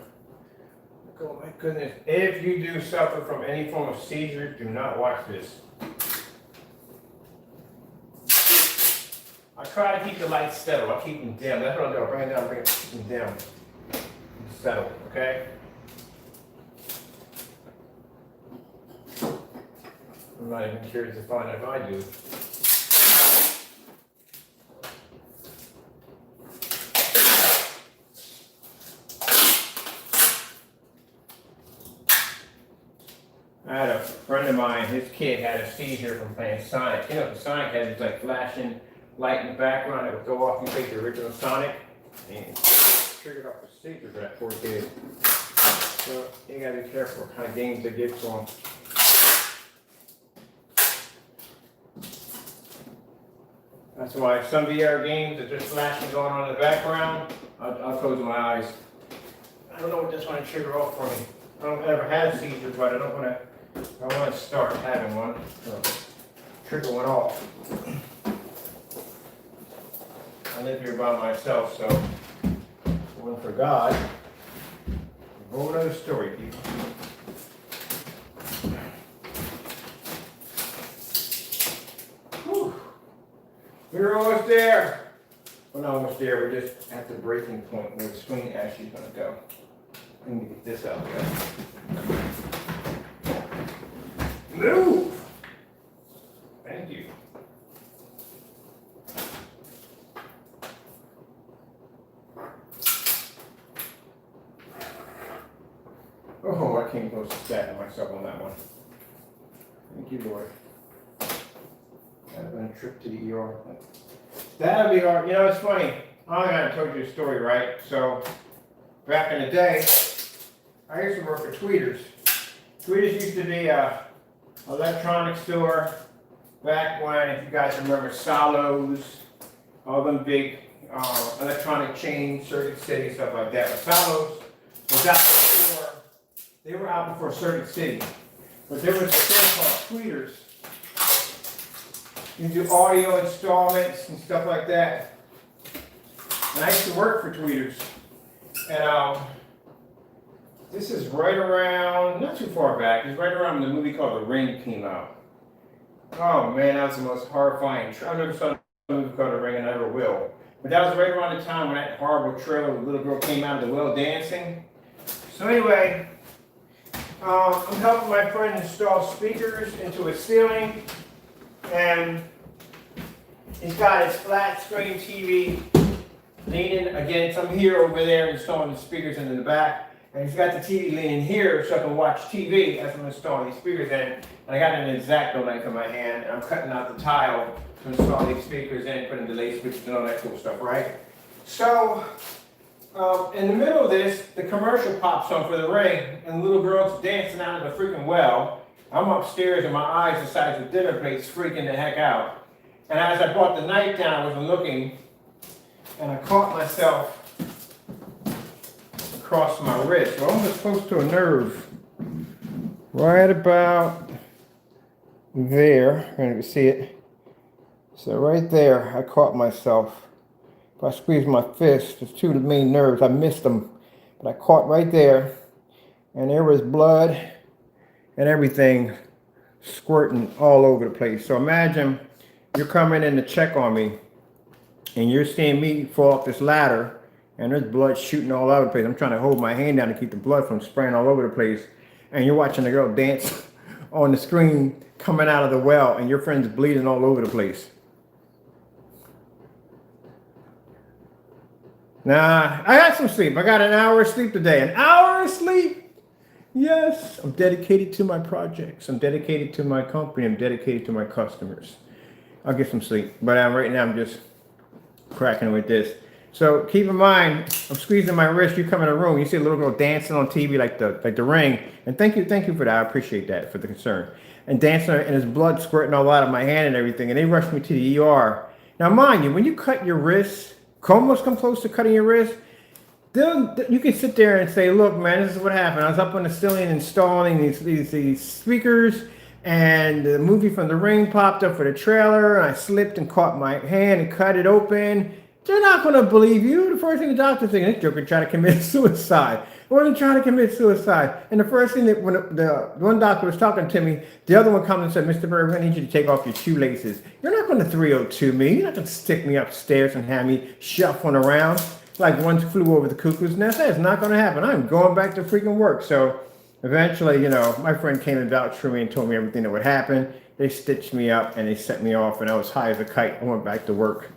Oh my goodness! If you do suffer from any form of seizure, do not watch this. I try to keep the lights settled. I keep them dim. That's what I'll do. I'll bring it down, keep them dim, settle. Okay. I'm not even curious to find out if I do. I had a friend of mine, his kid had a seizure from playing Sonic. You know, the Sonic had this like flashing light in the background that would go off. You take the original Sonic and triggered off a seizure for that poor kid. So you gotta be careful what kind of games they give to them. That's why some VR games that just flashing going on in the background, I'll close my eyes. I don't know what this one triggered off for me. I don't ever had a seizure, but I want to start having one. So trigger one off. I live here by myself, so one for God. A whole other story, people. Whew. We're almost there. We're not almost there. We're just at the breaking point where the swing actually is going to go. Let me get this out there. Move! Thank you. Oh, I came close to stabbing myself on that one. Thank you, Lord. That would have been a trip to the ER. That would be hard. You know, it's funny. I told you a story, right? So, back in the day, I used to work for Tweeters. Tweeters used to be an electronics store back when, if you guys remember, Solos, all them big electronic chains, Circuit City, stuff like that. But Solos was out before, they were out before Circuit City. But there was a thing called Tweeters. You can do audio installments and stuff like that. And I used to work for Tweeters. And this is right around, not too far back, it's right around when the movie called The Ring came out. Oh man, that was the most horrifying. I never saw a movie called The Ring and I never will. But that was right around the time when that horrible trailer with the little girl came out of the well dancing. So anyway, I'm helping my friend install speakers into a ceiling. And he's got his flat screen TV leaning against. I'm here over there installing the speakers into the back. And he's got the TV leaning here so I can watch TV as I'm installing these speakers in. And I got an X-Acto knife in my hand, and I'm cutting out the tile to install these speakers in, putting delay switches and all that cool stuff, right? So, in the middle of this, the commercial pops on for the Ring, and the little girl's dancing out of the freaking well. I'm upstairs, and my eyes the size of dinner plates, freaking the heck out. And as I brought the knife down, I was looking, and I caught myself across my wrist, almost close to a nerve, right about there. You can see it. So right there, I caught myself. If I squeeze my fist, there's two main nerves. I missed them, but I caught right there, and there was blood and everything squirting all over the place. So imagine you're coming in to check on me, and you're seeing me fall off this ladder, and there's blood shooting all over the place. I'm trying to hold my hand down to keep the blood from spraying all over the place. And you're watching the girl dance on the screen coming out of the well, and your friend's bleeding all over the place. Nah, I got some sleep. I got an hour of sleep today. An hour of sleep? Yes, I'm dedicated to my projects. I'm dedicated to my company. I'm dedicated to my customers. I'll get some sleep. But right now I'm just cracking with this. So keep in mind, I'm squeezing my wrist. You come in the room, you see a little girl dancing on TV like the Ring. And thank you for that. I appreciate that for the concern. And dancing, and there's blood squirting all out of my hand and everything. And they rushed me to the ER. Now, mind you, when you cut your wrist, almost come close to cutting your wrist, you can sit there and say, look, man, this is what happened. I was up on the ceiling installing these speakers, and the movie from the Ring popped up for the trailer, and I slipped and caught my hand and cut it open. They're not going to believe you. The first thing the doctor's thinking, this joker tried to commit suicide. I wasn't trying to commit suicide. And the first thing that when the one doctor was talking to me, the other one comes and said, Mr. Berg, I need you to take off your shoelaces. You're not going to 302 me. You're not going to stick me upstairs and have me shuffling around like one flew over the cuckoo's nest. That's not going to happen. I'm going back to freaking work. So eventually, my friend came and vouched for me and told me everything that would happen. They stitched me up and they sent me off, and I was high as a kite. I went back to work.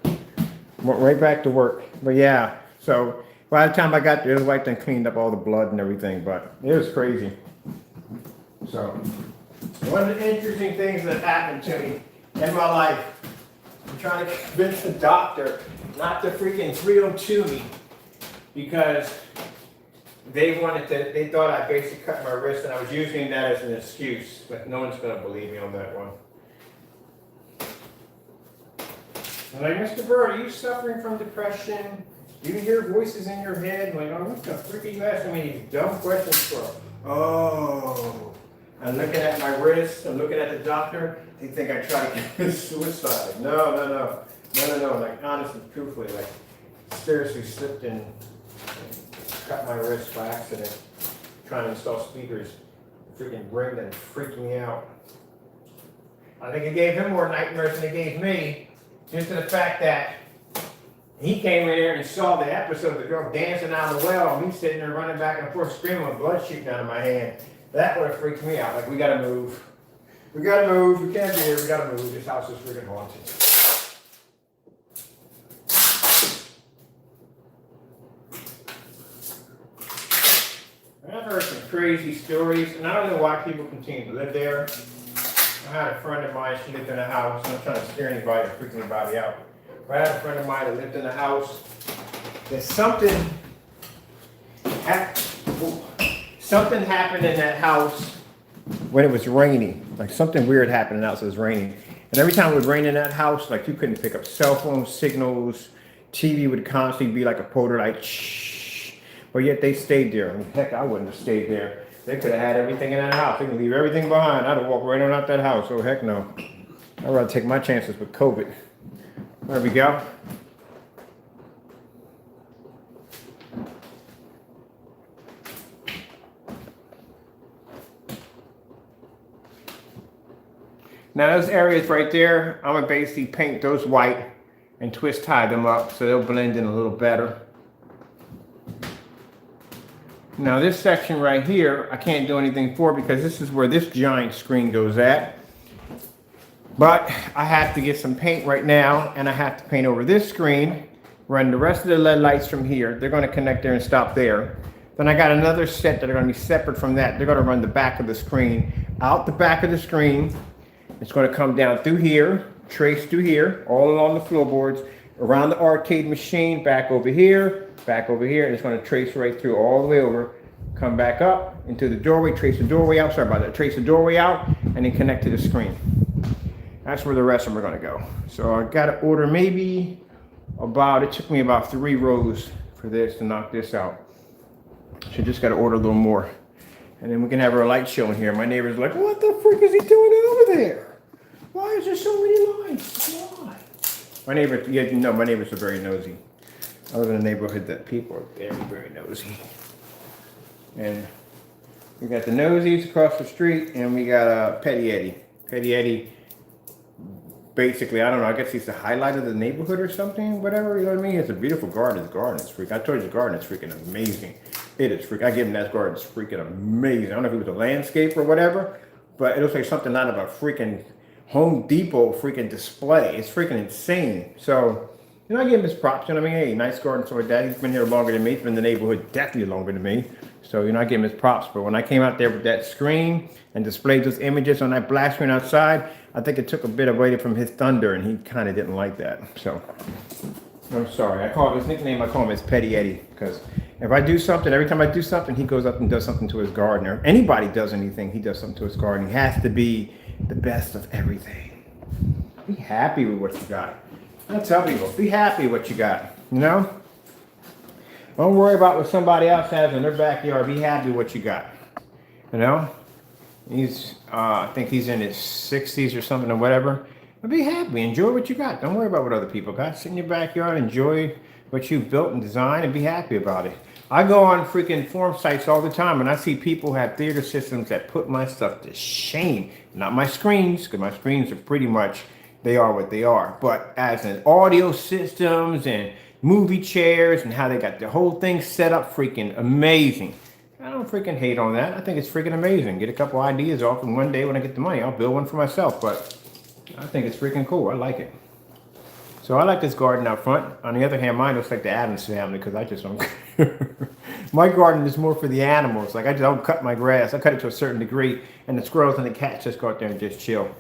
Went right back to work. But yeah, so by the time I got there, his wife then cleaned up all the blood and everything, but it was crazy. So one of the interesting things that happened to me in my life, I'm trying to convince the doctor not to freaking 302 me, because they thought I basically cut my wrist, and I was using that as an excuse, but no one's going to believe me on that one. I'm like, Mr. Bird, are you suffering from depression? You hear voices in your head? I'm like, oh, what the frick are you asking me these dumb questions for? Oh, I'm looking at my wrist. I'm looking at the doctor. They think I tried to commit suicide. No. Like, honestly, truthfully, like, seriously slipped and cut my wrist by accident trying to install speakers. Freaking Ring that freaked me out. I think it gave him more nightmares than it gave me. Due to the fact that he came in here and saw the episode of the girl dancing out of the well, and me sitting there running back and forth screaming with blood shooting out of my hand. That would have freaked me out. Like, we gotta move. We gotta move. We can't be here. We gotta move. This house is freaking haunted. I've heard some crazy stories, and I don't know why people continue to live there. I had a friend of mine, she lived in a house. I'm not trying to scare anybody or freak anybody out. But I had a friend of mine that lived in a house. There's something happened in that house when it was raining. Like, something weird happened in the house. It was raining. And every time it would rain in that house, like, you couldn't pick up cell phone signals. TV would constantly be like a polar, like, shh. But yet they stayed there. I mean, heck, I wouldn't have stayed there. They could have had everything in that house. They could leave everything behind. I'd have walked right on out that house. Oh, heck no. I'd rather take my chances with COVID. There we go. Now those areas right there, I'm going to basically paint those white and twist tie them up so they'll blend in a little better. Now this section right here, I can't do anything for because this is where this giant screen goes at. But I have to get some paint right now, and I have to paint over this screen, run the rest of the LED lights from here. They're going to connect there and stop there. Then I got another set that are going to be separate from that. They're going to run the back of the screen, out the back of the screen. It's going to come down through here, trace through here, all along the floorboards, around the arcade machine, back over here, and it's going to trace right through all the way over, come back up into the doorway, trace the doorway out, sorry about that, trace the doorway out, and then connect to the screen. That's where the rest of them are going to go. So I got to order maybe about, it took me about 3 rows for this to knock this out. So just got to order a little more. And then we can have our light show in here. My neighbor's like, what the freak is he doing over there? Why is there so many lights? Why? My neighbor, yeah, no, my neighbors are very nosy. I live in a neighborhood that people are very, very nosy. And we got the nosies across the street, and we got Petty Eddie. Petty Eddie, basically, I don't know, I guess he's the highlight of the neighborhood or something, whatever, you know what I mean? It's a beautiful garden. His garden is freaking, I told you the garden is freaking amazing. It is freaking, I give him that garden, it's freaking amazing. I don't know if it was a landscape or whatever, but it looks like something out of a freaking Home Depot freaking display. It's freaking insane. So, you know, I give him his props, you know what I mean? Hey, nice garden, so like that. He's been here longer than me. He's been in the neighborhood definitely longer than me. So, you know, I give him his props. But when I came out there with that screen and displayed those images on that black screen outside, I think it took a bit away from his thunder, and he kind of didn't like that. So, I'm sorry. I call his nickname, I call him as Petty Eddie, because if I do something, every time I do something, he goes up and does something to his garden. Or anybody does anything, he does something to his garden. He has to be the best of everything. Be happy with what you got. I tell people, be happy with what you got, you know? Don't worry about what somebody else has in their backyard. Be happy with what you got, you know? He's, I think he's in his 60s or something or whatever. But be happy. Enjoy what you got. Don't worry about what other people got. Sit in your backyard, enjoy what you've built and designed, and be happy about it. I go on freaking forum sites all the time, and I see people have theater systems that put my stuff to shame. Not my screens, because my screens are pretty much, they are what they are. But as in audio systems and movie chairs and how they got the whole thing set up, freaking amazing. I don't freaking hate on that. I think it's freaking amazing. Get a couple ideas off, and one day when I get the money, I'll build one for myself. But I think it's freaking cool. I like it. So I like this garden out front. On the other hand, mine looks like the Addams Family, because I just don't care. My garden is more for the animals. Like, I just don't cut my grass. I cut it to a certain degree, and the squirrels and the cats just go out there and just chill.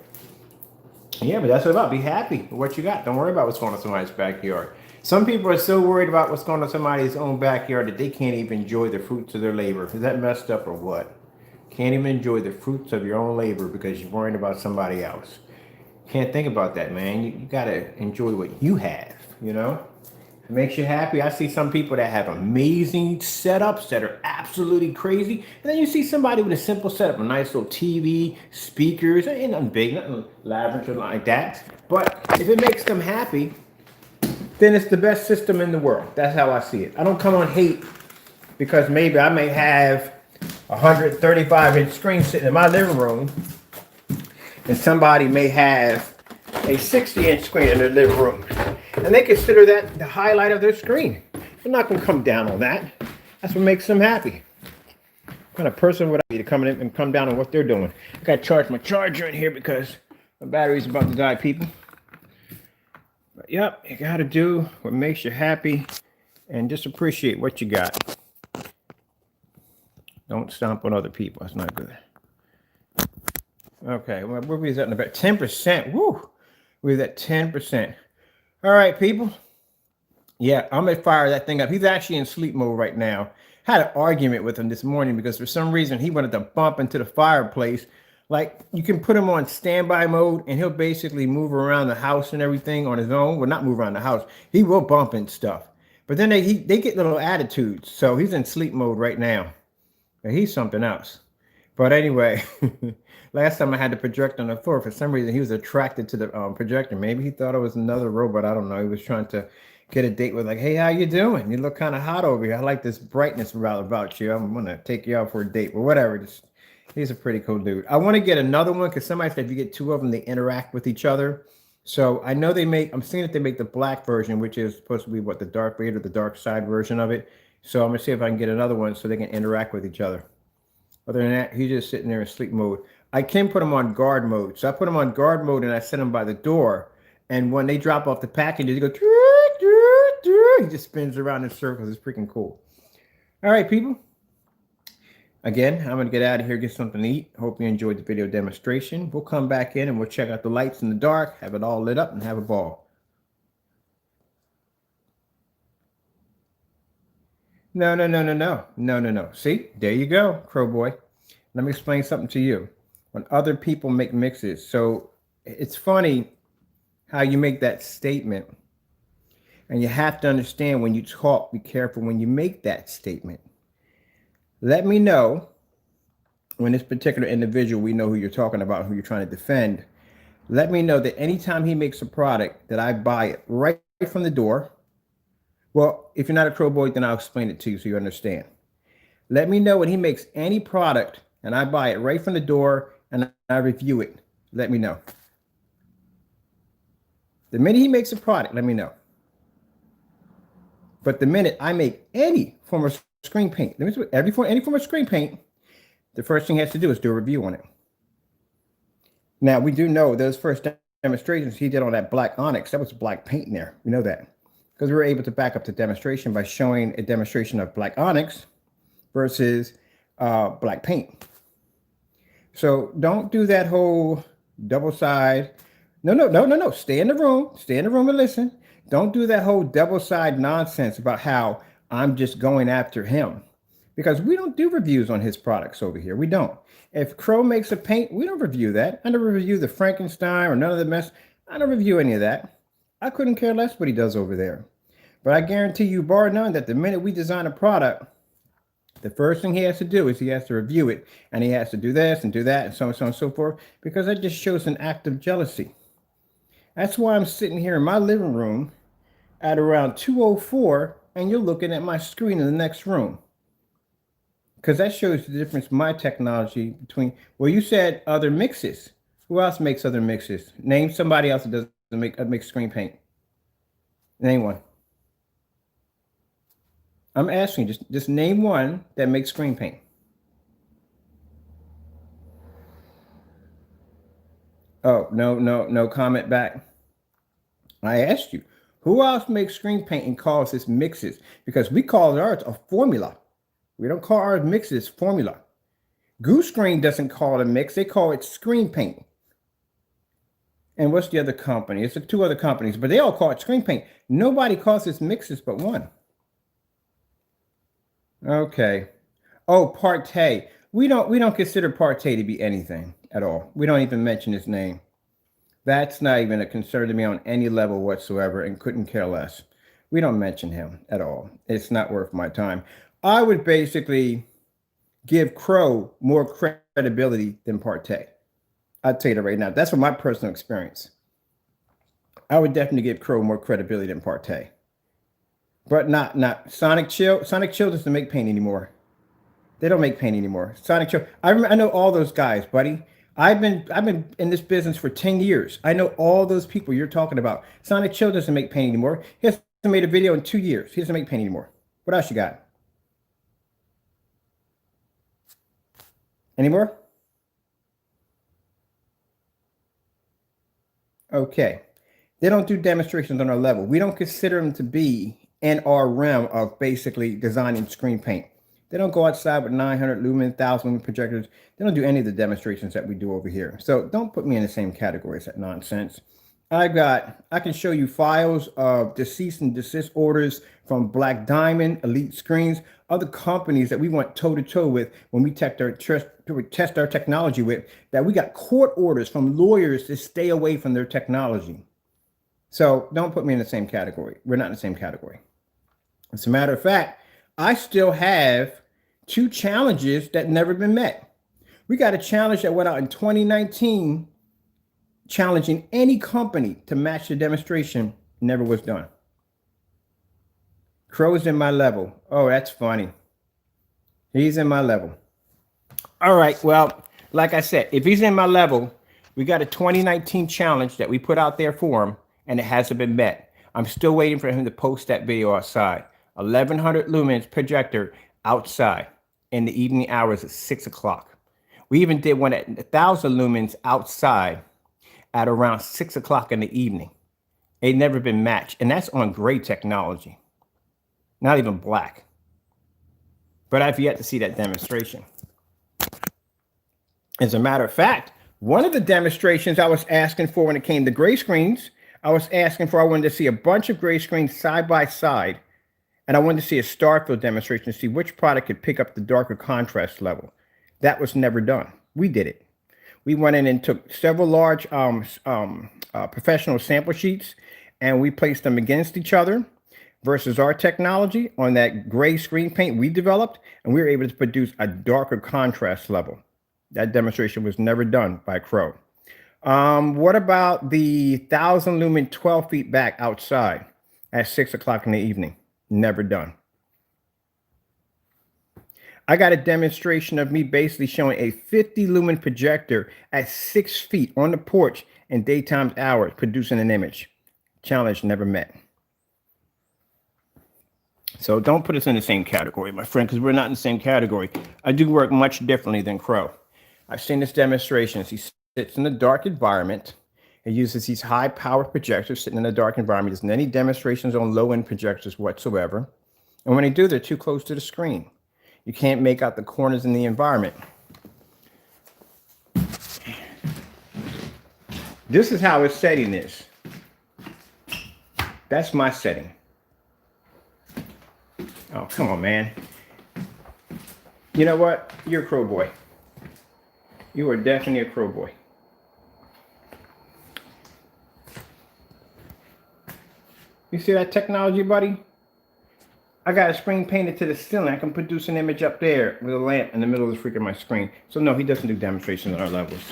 Yeah, but that's what it's about. Be happy with what you got. Don't worry about what's going on in somebody's backyard. Some people are so worried about what's going on in somebody's own backyard that they can't even enjoy the fruits of their labor. Is that messed up or what? Can't even enjoy the fruits of your own labor because you're worrying about somebody else. Can't think about that, man. You got to enjoy what you have, you know? It makes you happy. I see some people that have amazing setups that are absolutely crazy. And then you see somebody with a simple setup, a nice little TV, speakers, ain't nothing big, nothing lavish or like that. But if it makes them happy, then it's the best system in the world. That's how I see it. I don't come on hate because maybe I may have a 135-inch screen sitting in my living room, and somebody may have a 60-inch screen in their living room, and they consider that the highlight of their screen. I'm not going to come down on that. That's what makes them happy. What kind of person would I be to come in and come down on what they're doing? I got to charge my charger in here because my battery's about to die, people. But yep, you got to do what makes you happy and just appreciate what you got. Don't stomp on other people. That's not good. Okay, well, where was that in about 10%? Woo! We was at 10%. All right, people. Yeah, I'm gonna fire that thing up. He's actually in sleep mode right now. Had an argument with him this morning because for some reason he wanted to bump into the fireplace. Like, you can put him on standby mode and he'll basically move around the house and everything on his own. Well, not move around the house. He will bump and stuff. But then they get little attitudes. So he's in sleep mode right now. And he's something else. But anyway, last time I had the projector on the floor, for some reason he was attracted to the projector. Maybe he thought it was another robot. I don't know. He was trying to get a date with, like, hey, how you doing? You look kind of hot over here. I like this brightness about you. I'm going to take you out for a date. But whatever. He's a pretty cool dude. I want to get another one because somebody said if you get two of them, they interact with each other. So I know I'm seeing that they make the black version, which is supposed to be what, the Darth Vader, the dark side version of it. So I'm going to see if I can get another one so they can interact with each other. Other than that, he's just sitting there in sleep mode. I can put him on guard mode. So I put him on guard mode and I set him by the door. And when they drop off the packages, he goes, he just spins around in circles. It's freaking cool. All right, people. Again, I'm going to get out of here, get something to eat. Hope you enjoyed the video demonstration. We'll come back in and we'll check out the lights in the dark, have it all lit up, and have a ball. No, no, no, no, no, no, no, no. See, there you go, Crow Boy. Let me explain something to you. When other people make mixes, so it's funny how you make that statement. And you have to understand when you talk, be careful when you make that statement. Let me know when this particular individual, we know who you're talking about, who you're trying to defend. Let me know that anytime he makes a product that I buy it right from the door. Well, if you're not a Crow Boy, then I'll explain it to you so you understand. Let me know when he makes any product and I buy it right from the door and I review it. Let me know. The minute he makes a product, let me know. But the minute I make any form of screen paint, any form of screen paint, the first thing he has to do is do a review on it. Now, we do know those first demonstrations he did on that black onyx, that was black paint in there. We know that because we were able to back up the demonstration by showing a demonstration of black onyx versus black paint. So don't do that whole double side. No. Stay in the room. Stay in the room and listen. Don't do that whole double side nonsense about how I'm just going after him, because we don't do reviews on his products over here. We don't. If Crow makes a paint, we don't review that. I never review the Frankenstein or none of the mess. I don't review any of that. I couldn't care less what he does over there. But I guarantee you, bar none, that the minute we design a product, the first thing he has to do is he has to review it, and he has to do this and do that and so on and so forth, because that just shows an act of jealousy. That's why I'm sitting here in my living room at around 2:04, and you're looking at my screen in the next room. Because that shows the difference in my technology between, well, you said other mixes. Who else makes other mixes? Name somebody else that doesn't make screen paint. Name one. I'm asking you, just name one that makes screen paint. Oh, no comment back. I asked you, who else makes screen paint and calls this mixes? Because we call ours a formula. We don't call ours mixes, formula. Goose Screen doesn't call it a mix. They call it screen paint. And what's the other company? It's two other companies, but they all call it screen paint. Nobody calls this mixes but one. Okay. Oh, Partey. We don't consider Partey to be anything at all. We don't even mention his name. That's not even a concern to me on any level whatsoever, and couldn't care less. We don't mention him at all. It's not worth my time. I would basically give Crow more credibility than Partey. I'll tell you that right now. That's from my personal experience. I would definitely give Crow more credibility than Partey. But not Sonic Chill. Sonic Chill doesn't make paint anymore. They don't make paint anymore. Sonic Chill. I know all those guys, buddy. I've been in this business for 10 years. I know all those people you're talking about. Sonic Chill doesn't make paint anymore. He hasn't made a video in 2 years. He doesn't make paint anymore. What else you got? Any more? Okay. They don't do demonstrations on our level. We don't consider them to be in our realm of basically designing screen paint. They don't go outside with 900 lumen, 1,000 lumen projectors. They don't do any of the demonstrations that we do over here. So don't put me in the same category as that nonsense. I can show you files of cease and desist orders from Black Diamond, Elite Screens, other companies that we went toe to toe with when we test our technology with, that we got court orders from lawyers to stay away from their technology. So don't put me in the same category. We're not in the same category. As a matter of fact, I still have 2 challenges that never been met. We got a challenge that went out in 2019, challenging any company to match the demonstration. Never was done. Crow's in my level. Oh, that's funny. He's in my level. All right. Well, like I said, if he's in my level, we got a 2019 challenge that we put out there for him, and it hasn't been met. I'm still waiting for him to post that video outside. 1,100 lumens projector outside in the evening hours at 6 o'clock. We even did one at 1,000 lumens outside at around 6 o'clock in the evening. It never been matched, and that's on gray technology, not even black. But I've yet to see that demonstration. As a matter of fact, one of the demonstrations I was asking for when it came to gray screens, I wanted to see a bunch of gray screens side by side, and I wanted to see a star field demonstration to see which product could pick up the darker contrast level. That was never done. We did it. We went in and took several large professional sample sheets, and we placed them against each other versus our technology on that gray screen paint we developed, and we were able to produce a darker contrast level. That demonstration was never done by Crow. What about the 1,000 lumen 12 feet back outside at 6 o'clock in the evening? Never done. I got a demonstration of me basically showing a 50 lumen projector at 6 feet on the porch in daytime hours, producing an image. Challenge never met. So don't put us in the same category, my friend, because we're not in the same category. I do work much differently than Crow. I've seen this demonstration. He sits in a dark environment. He uses these high power projectors sitting in a dark environment. He doesn't any demonstrations on low end projectors whatsoever. And when they do, they're too close to the screen. You can't make out the corners in the environment. This is how his setting is. That's my setting. Oh, come on, man. You know what? You're a Crow boy. You are definitely a Crow boy. You see that technology, buddy? I got a screen painted to the ceiling. I can produce an image up there with a lamp in the middle of the freaking my screen. So no, he doesn't do demonstrations at our levels.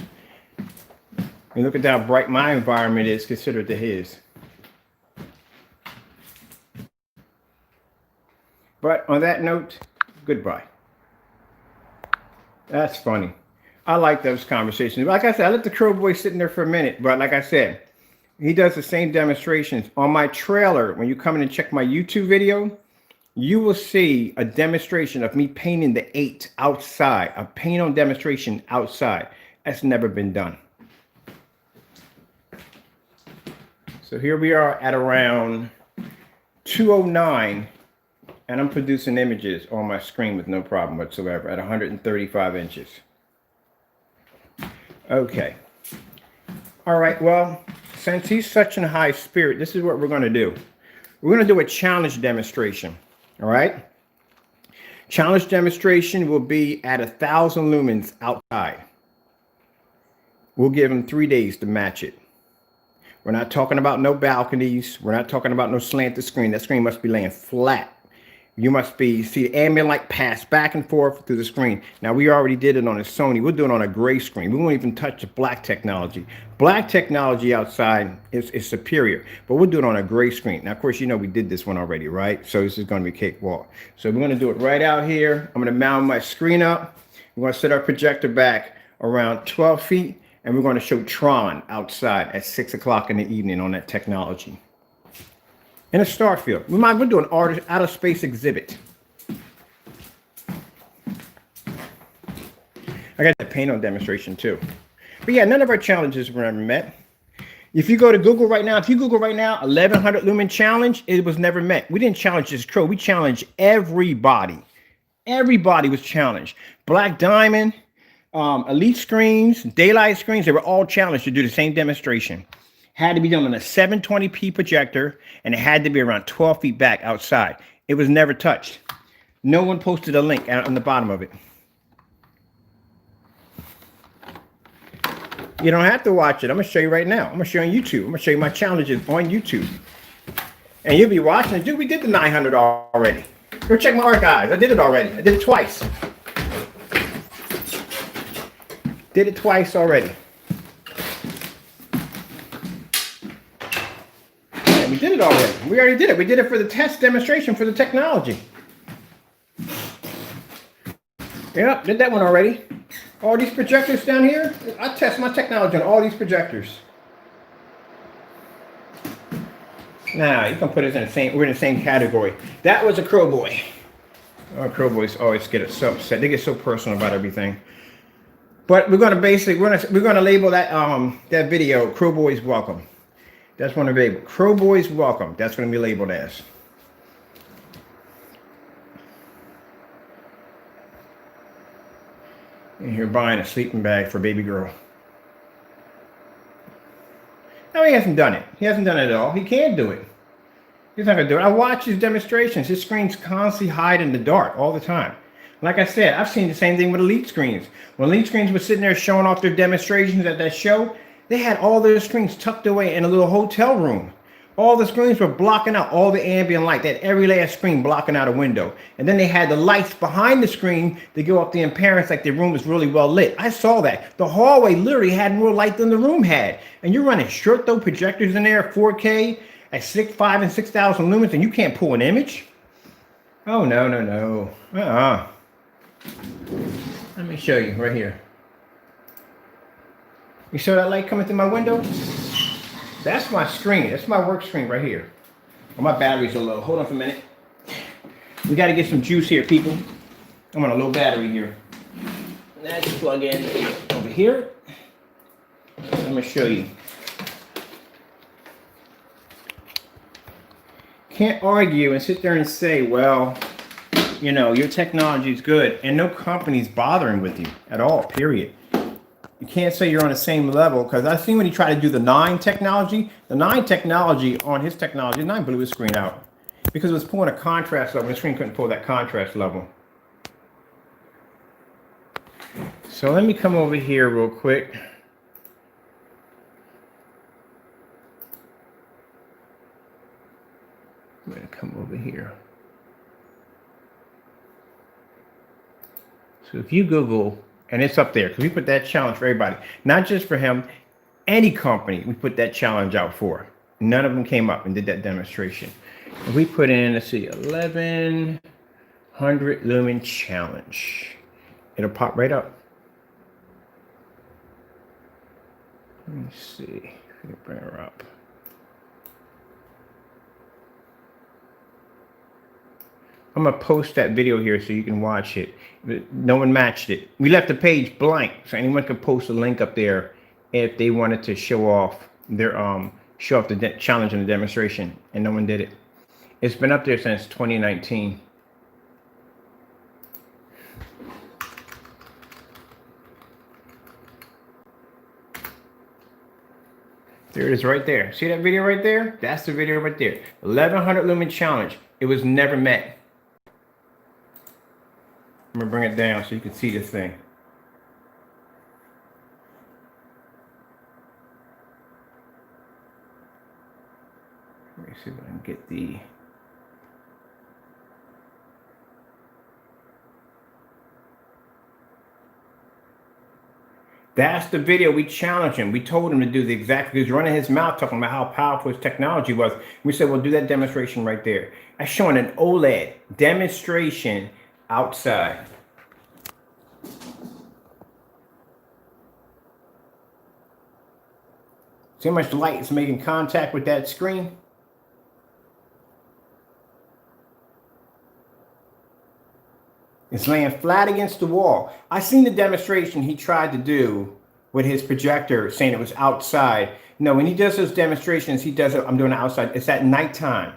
And look at how bright my environment is considered to his. But on that note, goodbye. That's funny. I like those conversations. Like I said, I let the Crow boy sitting there for a minute, but like I said, he does the same demonstrations. On my trailer, when you come in and check my YouTube video, you will see a demonstration of me painting the 8 outside, a paint on demonstration outside. That's never been done. So here we are at around 2:09, and I'm producing images on my screen with no problem whatsoever at 135 inches. Okay. All right, well, since he's such in high spirit, this is what we're going to do. We're going to do a challenge demonstration. All right. Challenge demonstration will be at 1,000 lumens outside. We'll give him 3 days to match it. We're not talking about no balconies. We're not talking about no slanted screen. That screen must be laying flat. You must see the ambient light pass back and forth through the screen. Now, we already did it on a Sony. We'll do it on a gray screen. We won't even touch the black technology. Black technology outside is superior, but we'll do it on a gray screen. Now, of course, you know we did this one already, right? So this is going to be cakewalk. So we're going to do it right out here. I'm going to mount my screen up. We're going to set our projector back around 12 feet, and we're going to show Tron outside at 6 o'clock in the evening on that technology. In a star field. We'll do an outer space exhibit. I got the paint on demonstration too. But yeah, none of our challenges were ever met. If you go to Google right now, 1100 lumen challenge, it was never met. We didn't challenge just Crow. We challenged everybody. Everybody was challenged. Black Diamond, Elite screens, daylight screens, they were all challenged to do the same demonstration. Had to be done on a 720p projector, and it had to be around 12 feet back outside. It was never touched. No one posted a link out on the bottom of it. You don't have to watch it. I'm going to show you right now. I'm going to show you on YouTube. I'm going to show you my challenges on YouTube. And you'll be watching it. Dude, we did the 900 already. Go check my archives. I did it already. I did it twice. Did it twice already. We did it already. We already did it. We did it for the test demonstration for the technology. Yep, did that one already. All these projectors down here, I test my technology on all these projectors. Now, you can put us in the same, we're in the same category. That was a Crow boy. Oh, Crow boys always get so upset. They get so personal about everything. But we're going to basically, we're going to label that that video, Crow Boys Welcome. That's one of the labels. Crow Boys Welcome. That's going to be labeled as. And you're buying a sleeping bag for baby girl. No, he hasn't done it. He hasn't done it at all. He can't do it. He's not gonna do it. I watch his demonstrations. His screens constantly hide in the dark all the time. Like I said, I've seen the same thing with Elite Screens. When Elite Screens was sitting there showing off their demonstrations at that show, they had all their screens tucked away in a little hotel room. All the screens were blocking out all the ambient light. They had every last screen blocking out a window. And then they had the lights behind the screen to give up the appearance like the room was really well lit. I saw that. The hallway literally had more light than the room had. And you're running short throw projectors in there, 4K, at 5 and 6,000 lumens, and you can't pull an image? Oh, no. Let me show you right here. You saw that light coming through my window? That's my screen. That's my work screen right here. Oh, my batteries are low. Hold on for a minute. We got to get some juice here, people. I'm on a low battery here. Let's plug in over here. Let me show you. Can't argue and sit there and say, well, you know, your technology is good, and no company's bothering with you at all, period. You can't say you're on the same level, because I've seen when he tried to do the 9 technology, the 9 technology on his technology, 9 blew his screen out because it was pulling a contrast level. The screen couldn't pull that contrast level. So let me come over here real quick. I'm going to come over here. So if you Google, and it's up there, because we put that challenge for everybody, not just for him, any company we put that challenge out for. None of them came up and did that demonstration. And we put in, let's see, 1100 lumen challenge. It'll pop right up. Let me see if we can bring her up. I'm going to post that video here so you can watch it. No one matched it. We left the page blank, so anyone could post a link up there if they wanted to show off their show off the challenge and the demonstration, and no one did it. It's been up there since 2019. There it is right there. See that video right there? That's the video right there. 1100 lumen challenge. It was never met. I'm gonna bring it down so you can see this thing. Let me see if I can get the. That's the video we challenged him. We told him to do the exact, he was running his mouth talking about how powerful his technology was. We said, well, do that demonstration right there. That's showing an OLED demonstration outside. See how much light is making contact with that screen? It's laying flat against the wall. I seen the demonstration he tried to do with his projector, saying it was outside. No, when he does those demonstrations, he does it, I'm doing it outside. It's at nighttime.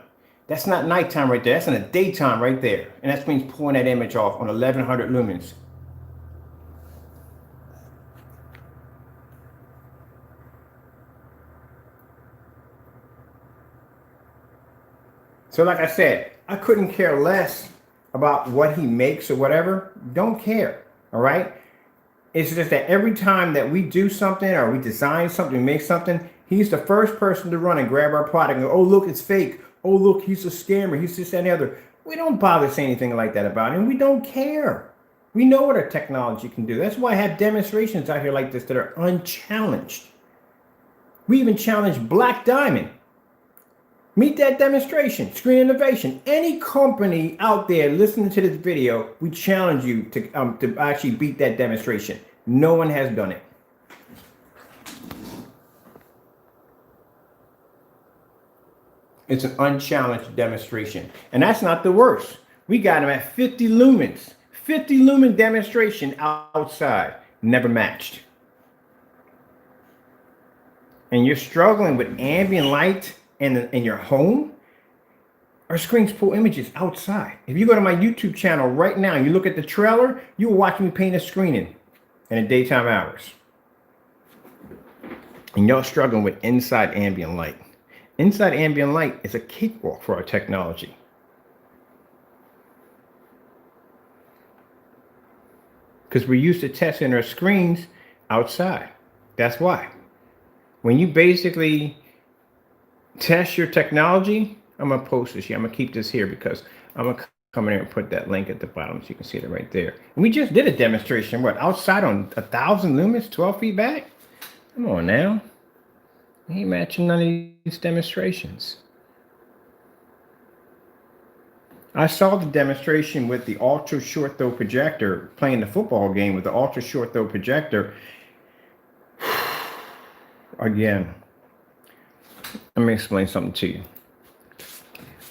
That's not nighttime right there. That's in the daytime right there. And that's when he's pulling that image off on 1100 lumens. So like I said, I couldn't care less about what he makes or whatever. Don't care, all right? It's just that every time that we do something or we design something, make something, he's the first person to run and grab our product and go, oh, look, it's fake. Oh, look, he's a scammer. He's this, that, and the other. We don't bother saying anything like that about him. We don't care. We know what our technology can do. That's why I have demonstrations out here like this that are unchallenged. We even challenged Black Diamond. Meet that demonstration, Screen Innovation. Any company out there listening to this video, we challenge you to actually beat that demonstration. No one has done it. It's an unchallenged demonstration. And that's not the worst. We got him at 50 lumens. 50 lumen demonstration outside. Never matched. And you're struggling with ambient light in your home? Our screens pull images outside. If you go to my YouTube channel right now and you look at the trailer, you'll watch me paint a screen in. in the daytime hours. And y'all struggling with inside ambient light. Inside ambient light is a cakewalk for our technology. Because we're used to testing our screens outside. That's why. When you basically test your technology, I'm going to post this here. I'm going to keep this here because I'm going to come in here and put that link at the bottom so you can see it right there. And we just did a demonstration, outside on 1,000 lumens, 12 feet back? Come on now. We ain't matching none of these demonstrations. I saw the demonstration with the ultra short throw projector playing the football game with the ultra short throw projector. Again, let me explain something to you.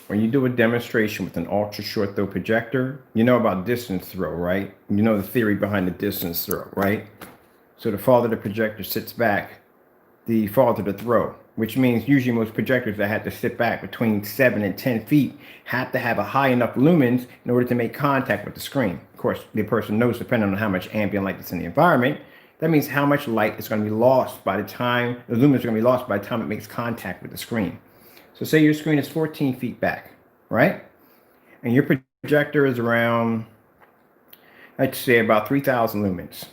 When you do a demonstration with an ultra short throw projector, you know about distance throw, right? You know the theory behind the distance throw, right? So the farther the projector sits back, the farther the throw, which means usually most projectors that have to sit back between 7 and 10 feet have to have a high enough lumens in order to make contact with the screen. Of course, the person knows, depending on how much ambient light is in the environment, that means how much light is going to be lost by the time, the lumens are going to be lost by the time it makes contact with the screen. So say your screen is 14 feet back, right? And your projector is around, let's say about 3,000 lumens.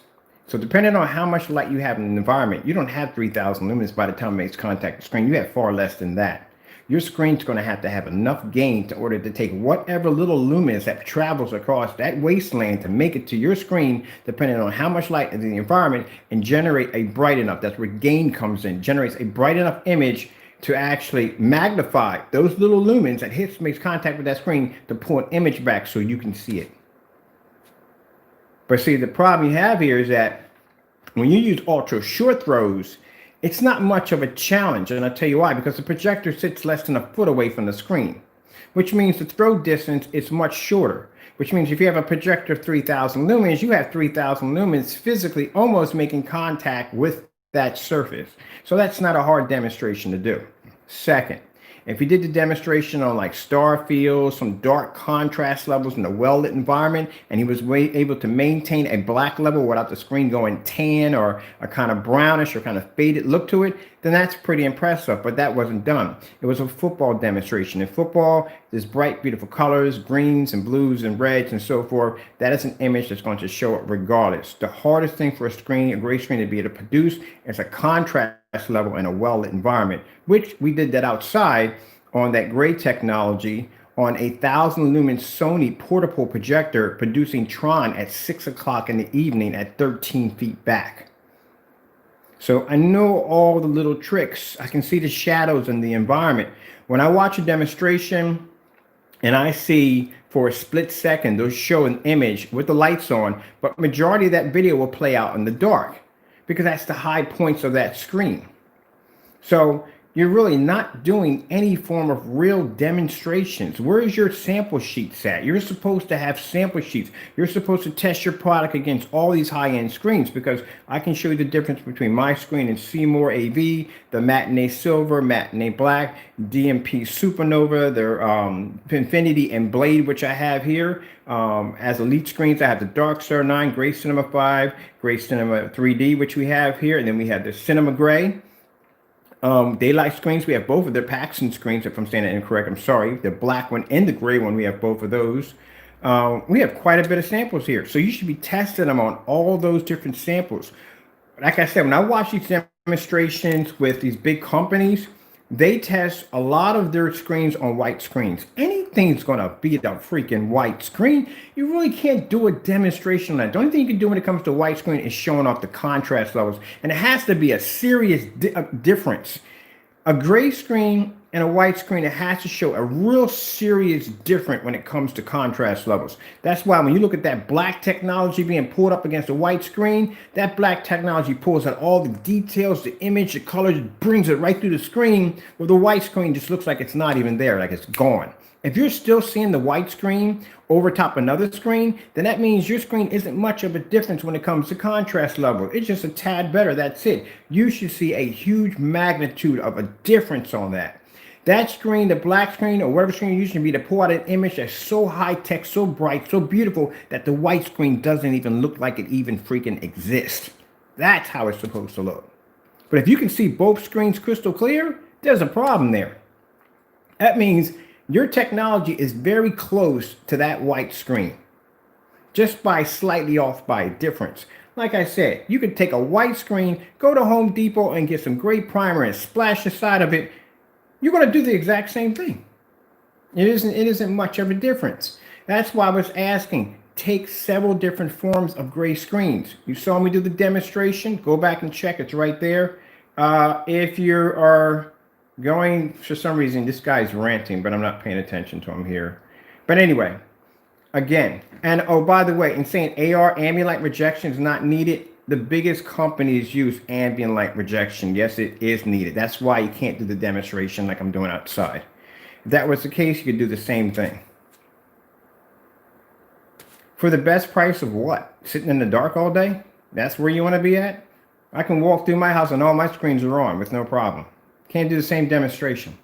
So depending on how much light you have in the environment, you don't have 3,000 lumens by the time it makes contact with the screen. You have far less than that. Your screen's going to have enough gain in order to take whatever little lumens that travels across that wasteland to make it to your screen, depending on how much light is in the environment, and generate a bright enough, that's where gain comes in, generates a bright enough image to actually magnify those little lumens that makes contact with that screen to pull an image back so you can see it. But see, the problem you have here is that when you use ultra short throws, it's not much of a challenge. And I'll tell you why, because the projector sits less than a foot away from the screen, which means the throw distance is much shorter, which means if you have a projector of 3,000 lumens, you have 3,000 lumens physically almost making contact with that surface. So that's not a hard demonstration to do. Second, if you did the demonstration on like star fields, some dark contrast levels in a well-lit environment, and he was able to maintain a black level without the screen going tan or a kind of brownish or kind of faded look to it, then that's pretty impressive. But that wasn't done. It was a football demonstration. In football, there's bright, beautiful colors, greens and blues and reds and so forth. That is an image that's going to show up regardless. The hardest thing for a gray screen to be able to produce is a contrast level in a well-lit environment, which we did that outside on that gray technology on a 1,000 lumen Sony portable projector producing Tron at 6 o'clock in the evening at 13 feet back. So I know all the little tricks. I can see the shadows in the environment. When I watch a demonstration and I see for a split second, they'll show an image with the lights on, but majority of that video will play out in the dark because that's the high points of that screen. So you're really not doing any form of real demonstrations. Where is your sample sheets at? You're supposed to have sample sheets. You're supposed to test your product against all these high-end screens, because I can show you the difference between my screen and Seymour AV, the Matinee Silver, Matinee Black, DMP Supernova, their Infinity and Blade, which I have here. As elite screens, I have the Dark Star 9, Gray Cinema 5, Gray Cinema 3D, which we have here, and then we have the Cinema Gray. Daylight screens, we have both of their Paxson screens. If I'm saying that incorrect, I'm sorry. The black one and the gray one, we have both of those. We have quite a bit of samples here, so you should be testing them on all those different samples. Like I said, when I watch these demonstrations with these big companies, they test a lot of their screens on white screens. Anything's gonna beat a freaking white screen. You really can't do a demonstration on that. The only thing you can do when it comes to white screen is showing off the contrast levels, and it has to be a serious difference. A gray screen and a white screen, it has to show a real serious difference when it comes to contrast levels. That's why when you look at that black technology being pulled up against a white screen, that black technology pulls out all the details, the image, the colors, brings it right through the screen, where the white screen just looks like it's not even there, like it's gone. If you're still seeing the white screen over top another screen, then that means your screen isn't much of a difference when it comes to contrast level. It's just a tad better, that's it. You should see a huge magnitude of a difference on that. That screen, the black screen or whatever screen you're using, be to pull out an image that's so high tech, so bright, so beautiful that the white screen doesn't even look like it even freaking exists. That's how it's supposed to look. But if you can see both screens crystal clear, there's a problem there. That means your technology is very close to that white screen, just by slightly off by a difference. Like I said, you could take a white screen, go to Home Depot and get some great primer and splash the side of it. You're going to do the exact same thing. It isn't much of a difference. That's why I was asking, take several different forms of gray screens. You saw me do the demonstration. Go back and check. It's right there. If you are going, for some reason, this guy's ranting, but I'm not paying attention to him here. But anyway, again, and oh, by the way, in saying AR, ambient light rejection is not needed, the biggest companies use ambient light rejection. Yes, it is needed. That's why you can't do the demonstration like I'm doing outside. If that was the case, you could do the same thing. For the best price of what? Sitting in the dark all day? That's where you want to be at? I can walk through my house and all my screens are on with no problem. Can't do the same demonstration.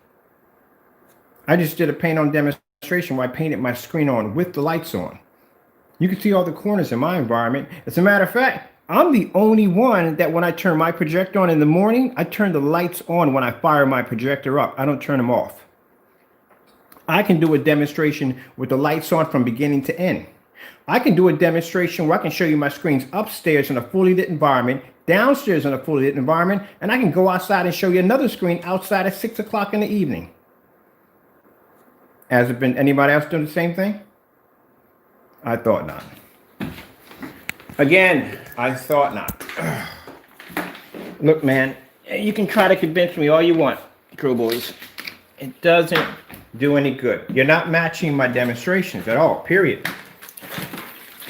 I just did a paint on demonstration where I painted my screen on with the lights on. You can see all the corners in my environment. As a matter of fact, I'm the only one that when I turn my projector on in the morning, I turn the lights on when I fire my projector up. I don't turn them off. I can do a demonstration with the lights on from beginning to end. I can do a demonstration where I can show you my screens upstairs in a fully lit environment, downstairs in a fully lit environment, and I can go outside and show you another screen outside at 6 o'clock in the evening. Has it been anybody else doing the same thing? I thought not. Again, I thought not. Look, man, you can try to convince me all you want, Crow Boys. It doesn't do any good. You're not matching my demonstrations at all, period.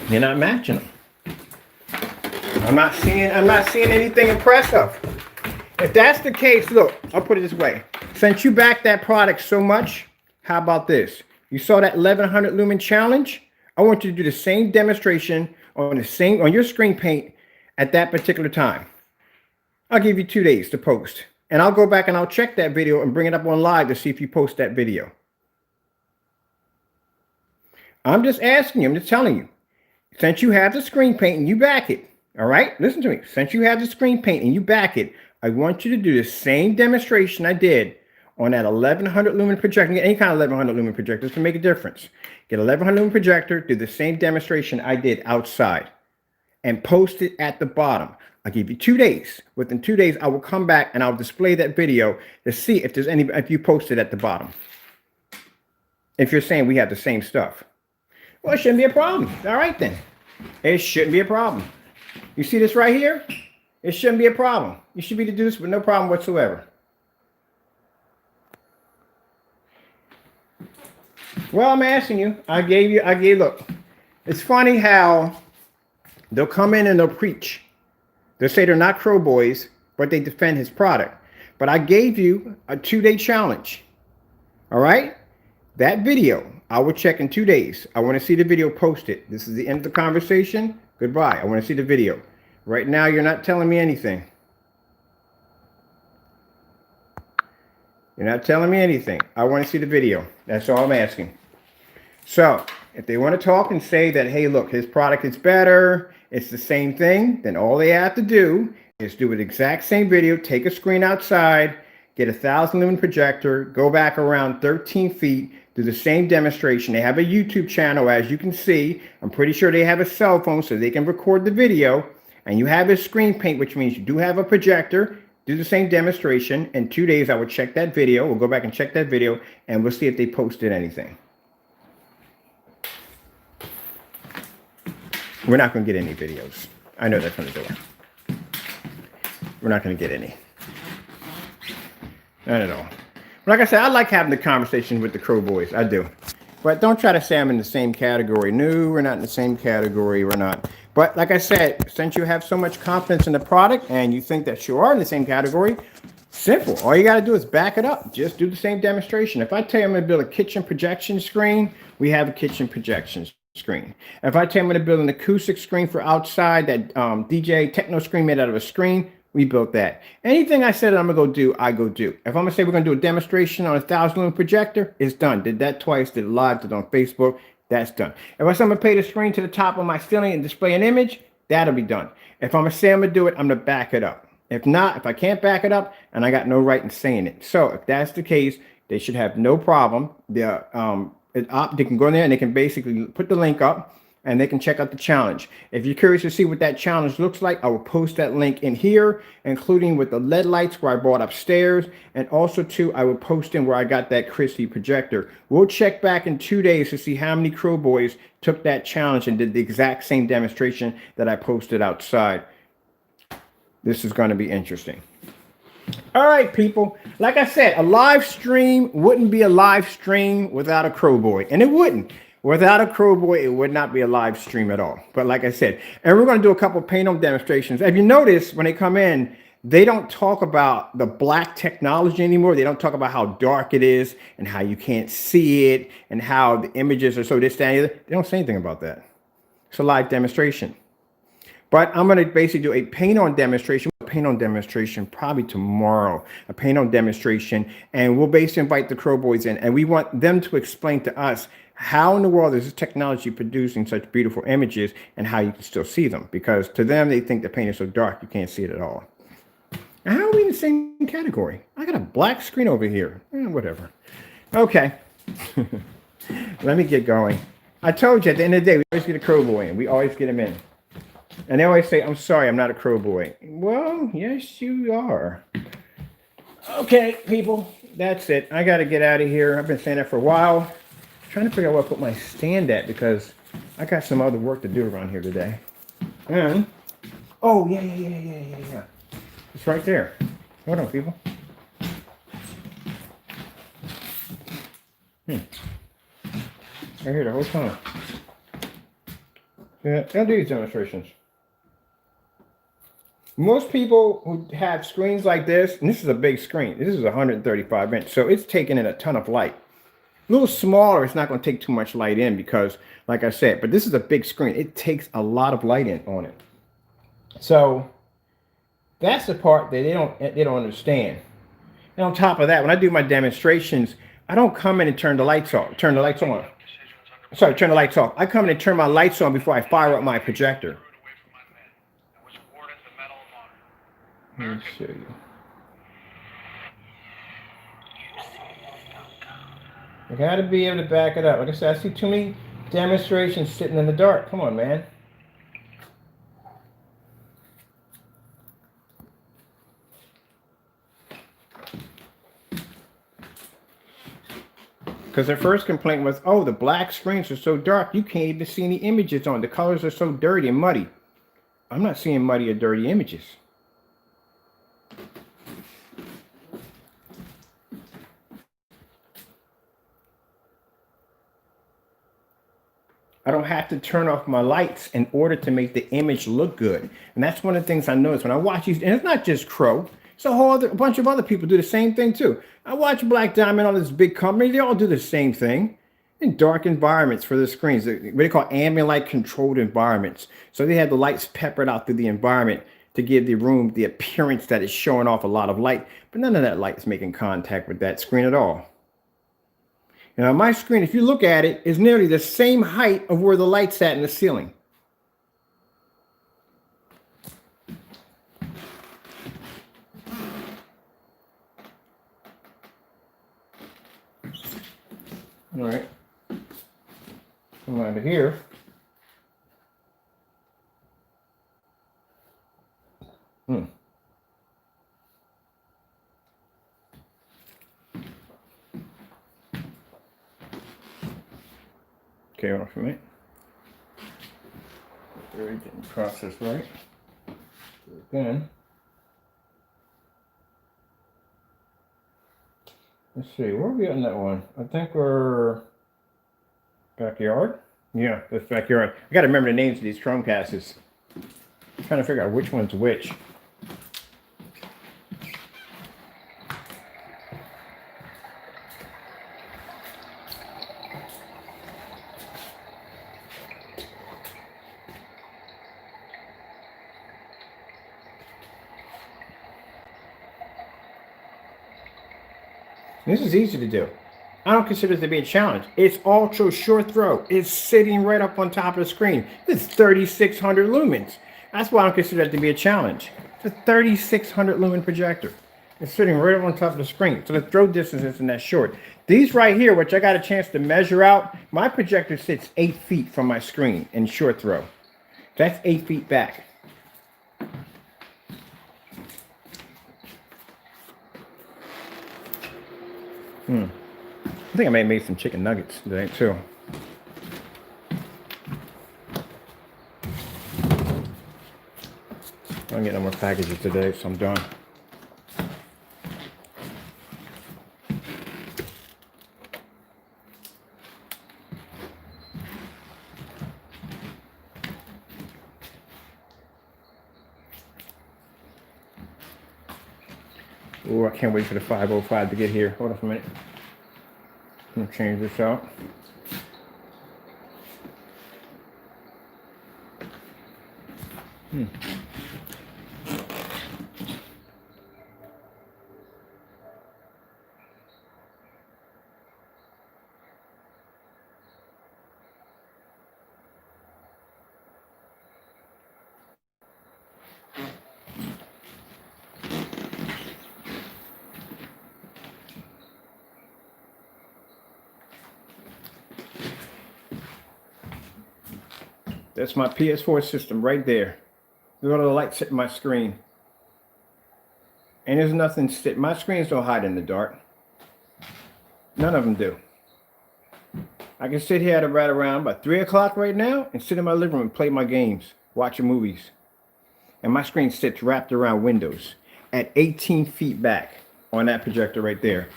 You're not matching them. I'm not seeing anything impressive. If that's the case, look, I'll put it this way. Since you backed that product so much, how about this? You saw that 1100 lumen challenge? I want you to do the same demonstration on your screen paint at that particular time. I'll give you 2 days to post. And I'll go back and I'll check that video and bring it up on live to see if you post that video. I'm just asking you, I'm just telling you. Since you have the screen paint and you back it, all right? Listen to me. Since you have the screen paint and you back it, I want you to do the same demonstration I did on that 1100 lumen projector. Any kind of 1100 lumen projector to make a difference. Get 1100 lumen projector, do the same demonstration I did outside, and post it at the bottom. I'll give you 2 days. Within 2 days, I will come back and I'll display that video to see if if you post it at the bottom. If you're saying we have the same stuff. Well, it shouldn't be a problem. All right, then. It shouldn't be a problem. You see this right here? It shouldn't be a problem. You should be able to do this with no problem whatsoever. Well, I'm asking you. Look. It's funny how they'll come in and they'll preach. They'll say they're not Crow Boys, but they defend his product. But I gave you a 2-day challenge. All right? That video, I will check in 2 days. I want to see the video posted. This is the end of the conversation. Goodbye. I want to see the video. Right now, you're not telling me anything. You're not telling me anything. I want to see the video. That's all I'm asking. So, if they want to talk and say that, hey, look, his product is better, it's the same thing, then all they have to do is do an exact same video, take a screen outside, get a 1000 lumen projector, go back around 13 feet, do the same demonstration. They have a YouTube channel, as you can see. I'm pretty sure they have a cell phone so they can record the video. And you have a screen paint, which means you do have a projector. Do the same demonstration. In 2 days, I will check that video. We'll go back and check that video, and we'll see if they posted anything. We're not going to get any videos. I know that's from the door. We're not going to get any. Not at all. Like I said, I like having the conversation with the Crow Boys. I do. But don't try to say I'm in the same category. No, we're not in the same category. We're not. But like I said, since you have so much confidence in the product and you think that you are in the same category, simple. All you got to do is back it up. Just do the same demonstration. If I tell you I'm going to build a kitchen projection screen, we have a kitchen projection screen. If I tell you I'm going to build an acoustic screen for outside, that DJ techno screen made out of a screen, We built that. Anything I said I'm gonna go do, I go do. If I'm gonna say we're gonna do a demonstration on a 1,000 lumen projector, it's done. Did that twice, did it live, did it on Facebook, that's done. If I say I'm gonna pay the screen to the top of my ceiling and display an image, that'll be done. If I'm gonna say I'm gonna do it, I'm gonna back it up. If not, if I can't back it up, and I got no right in saying it. So if that's the case, they should have no problem. They can go in there and they can basically put the link up and they can check out the challenge. If you're curious to see what that challenge looks like, I will post that link in here, including with the LED lights where I bought upstairs. And also too, I will post in where I got that Christie projector. We'll check back in 2 days to see how many Crow Boys took that challenge and did the exact same demonstration that I posted outside. This is going to be interesting. All right, people. Like I said, a live stream wouldn't be a live stream without a Crow Boy. And it wouldn't. Without a Crow Boy, it would not be a live stream at all. But like I said, and we're going to do a couple of paint on demonstrations. If you notice, when they come in, they don't talk about the black technology anymore. They don't talk about how dark it is and how you can't see it and how the images are so this, that, and the other. They don't say anything about that. It's a live demonstration. But I'm going to basically do a paint on demonstration. Probably tomorrow, a paint on demonstration, and we'll basically invite the Crow Boys in, and we want them to explain to us how in the world is this technology producing such beautiful images and how you can still see them, because to them they think the paint is so dark you can't see it at all. Now, how are we in the same category? I got a black screen over here. Whatever. Okay. Let me get going. I told you at the end of the day we always get a Crow Boy in. We always get him in. And they always say, I'm sorry, I'm not a Crow Boy. Well, yes, you are. Okay, people, that's it. I got to get out of here. I've been saying that for a while. I'm trying to figure out where I put my stand at because I got some other work to do around here today. And, oh, yeah. It's right there. Hold on, people. Right here the whole time. Yeah, I'll do these demonstrations. Most people who have screens like this, and this is a big screen. This is 135 inch, so it's taking in a ton of light. A little smaller, it's not going to take too much light in because, like I said, but this is a big screen. It takes a lot of light in on it. So that's the part that they don't understand. And on top of that, when I do my demonstrations, I don't come in and turn the lights off. Turn the lights on. Sorry, turn the lights off. I come in and turn my lights on before I fire up my projector. Let me show you. I got to be able to back it up. Like I said, I see too many demonstrations sitting in the dark. Come on, man. Because their first complaint was, oh, the black screens are so dark, you can't even see any images on. The colors are so dirty and muddy. I'm not seeing muddy or dirty images. I don't have to turn off my lights in order to make the image look good. And that's one of the things I notice when I watch these, and it's not just Crow. It's a bunch of other people do the same thing too. I watch Black Diamond on this big company. They all do the same thing in dark environments for the screens. What they call ambient light controlled environments. So they have the lights peppered out through the environment to give the room the appearance that it's showing off a lot of light. But none of that light is making contact with that screen at all. Now my screen, if you look at it, is nearly the same height of where the light's at in the ceiling. All right, come on to here. Okay, off a minute. Everything processed right. Again. Let's see, where are we on that one? I think we're backyard. Yeah, that's backyard. I got to remember the names of these Chromecasts. I'm trying to figure out which one's which. This is easy to do. I don't consider it to be a challenge. It's ultra short throw. It's sitting right up on top of the screen. It's 3,600 lumens. That's why I don't consider it to be a challenge. It's a 3,600 lumen projector. It's sitting right up on top of the screen. So the throw distance isn't that short. These right here, which I got a chance to measure out, my projector sits 8 feet from my screen in short throw. That's 8 feet back. I think I may have made some chicken nuggets today too. I don't get no more packages today, so I'm done. Oh, I can't wait for the 505 to get here. Hold on for a minute. I'm gonna change this out. That's my PS4 system right there. Look at all the lights hitting my screen. And there's nothing sit. My screens don't hide in the dark. None of them do. I can sit here at right around about 3 o'clock right now and sit in my living room and play my games, watching movies. And my screen sits wrapped around windows at 18 feet back on that projector right there.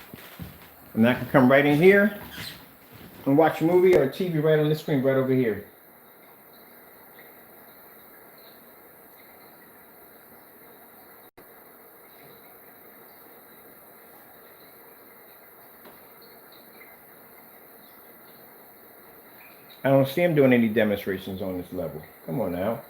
And I can come right in here and watch a movie or a TV right on the screen right over here. I don't see him doing any demonstrations on this level. Come on now.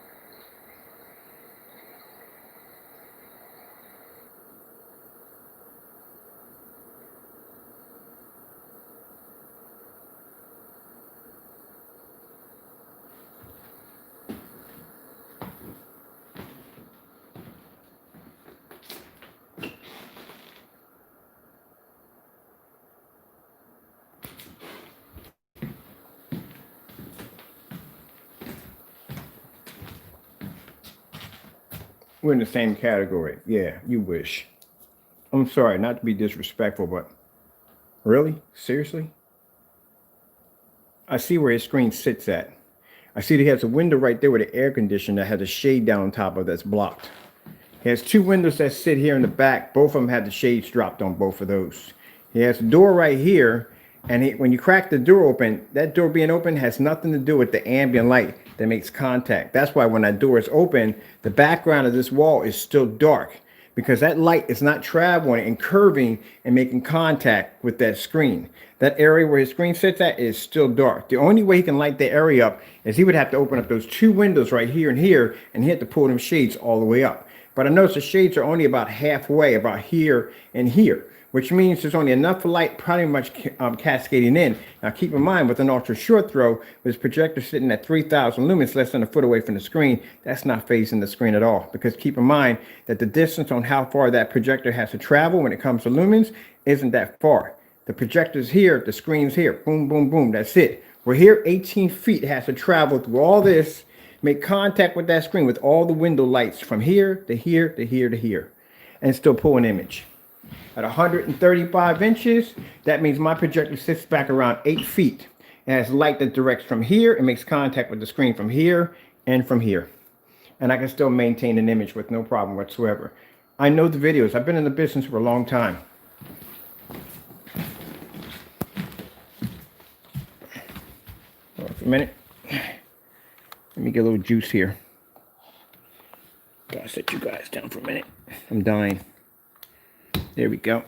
We're in the same category. Yeah, you wish. I'm sorry, not to be disrespectful, but really? Seriously? I see where his screen sits at. I see that he has a window right there with an air conditioner that has a shade down on top of that's blocked. He has two windows that sit here in the back. Both of them have the shades dropped on both of those. He has a door right here, and when you crack the door open, that door being open has nothing to do with the ambient light that makes contact. That's why when that door is open, the background of this wall is still dark, because that light is not traveling and curving and making contact with that screen. That area where his screen sits at is still dark. The only way he can light the area up is he would have to open up those two windows right here, and he had to pull them shades all the way up. But I notice the shades are only about halfway, about here and here, which means there's only enough light pretty much cascading in. Now keep in mind, with an ultra short throw, with this projector sitting at 3,000 lumens, less than a foot away from the screen, that's not phasing the screen at all. Because keep in mind that the distance on how far that projector has to travel when it comes to lumens isn't that far. The projector's here, the screen's here, boom, boom, boom, that's it. We're here 18 feet, it has to travel through all this, make contact with that screen with all the window lights from here to here to here to here, and still pull an image. At 135 inches, that means my projector sits back around 8 feet. It has light that directs from here and makes contact with the screen from here and from here. And I can still maintain an image with no problem whatsoever. I know the videos. I've been in the business for a long time. Hold on for a minute. Let me get a little juice here. Gotta set you guys down for a minute. I'm dying. There we go.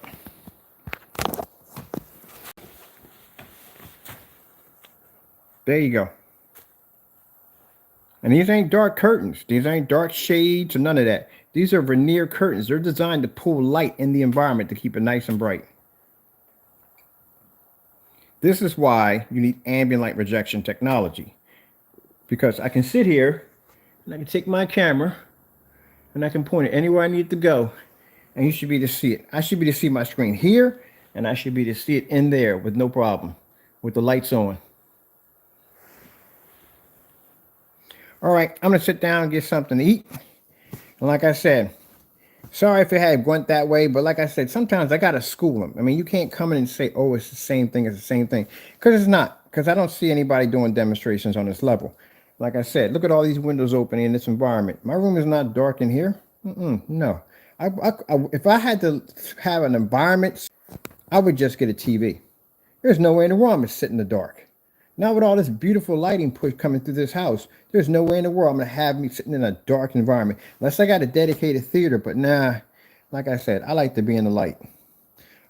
There you go. And these ain't dark curtains. These ain't dark shades or none of that. These are veneer curtains. They're designed to pull light in the environment to keep it nice and bright. This is why you need ambient light rejection technology. Because I can sit here and I can take my camera and I can point it anywhere I need to go. And you should be able to see it. I should be able to see my screen here, and I should be able to see it in there with no problem, with the lights on. All right, I'm gonna sit down and get something to eat. And like I said, sorry if it had went that way, but like I said, sometimes I gotta school them. I mean, you can't come in and say, "Oh, it's the same thing. It's the same thing," because it's not. Because I don't see anybody doing demonstrations on this level. Like I said, look at all these windows open in this environment. My room is not dark in here. No. If I had to have an environment, I would just get a TV. There's no way in the world I'm gonna sit in the dark. Not with all this beautiful lighting push coming through this house. There's no way in the world I'm gonna have me sitting in a dark environment. Unless I got a dedicated theater, but nah, like I said, I like to be in the light.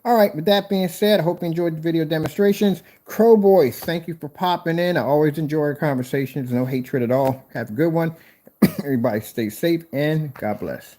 All right, with that being said, I hope you enjoyed the video demonstrations. Crow Boys, thank you for popping in. I always enjoy conversations. No hatred at all. Have a good one. Everybody stay safe and God bless.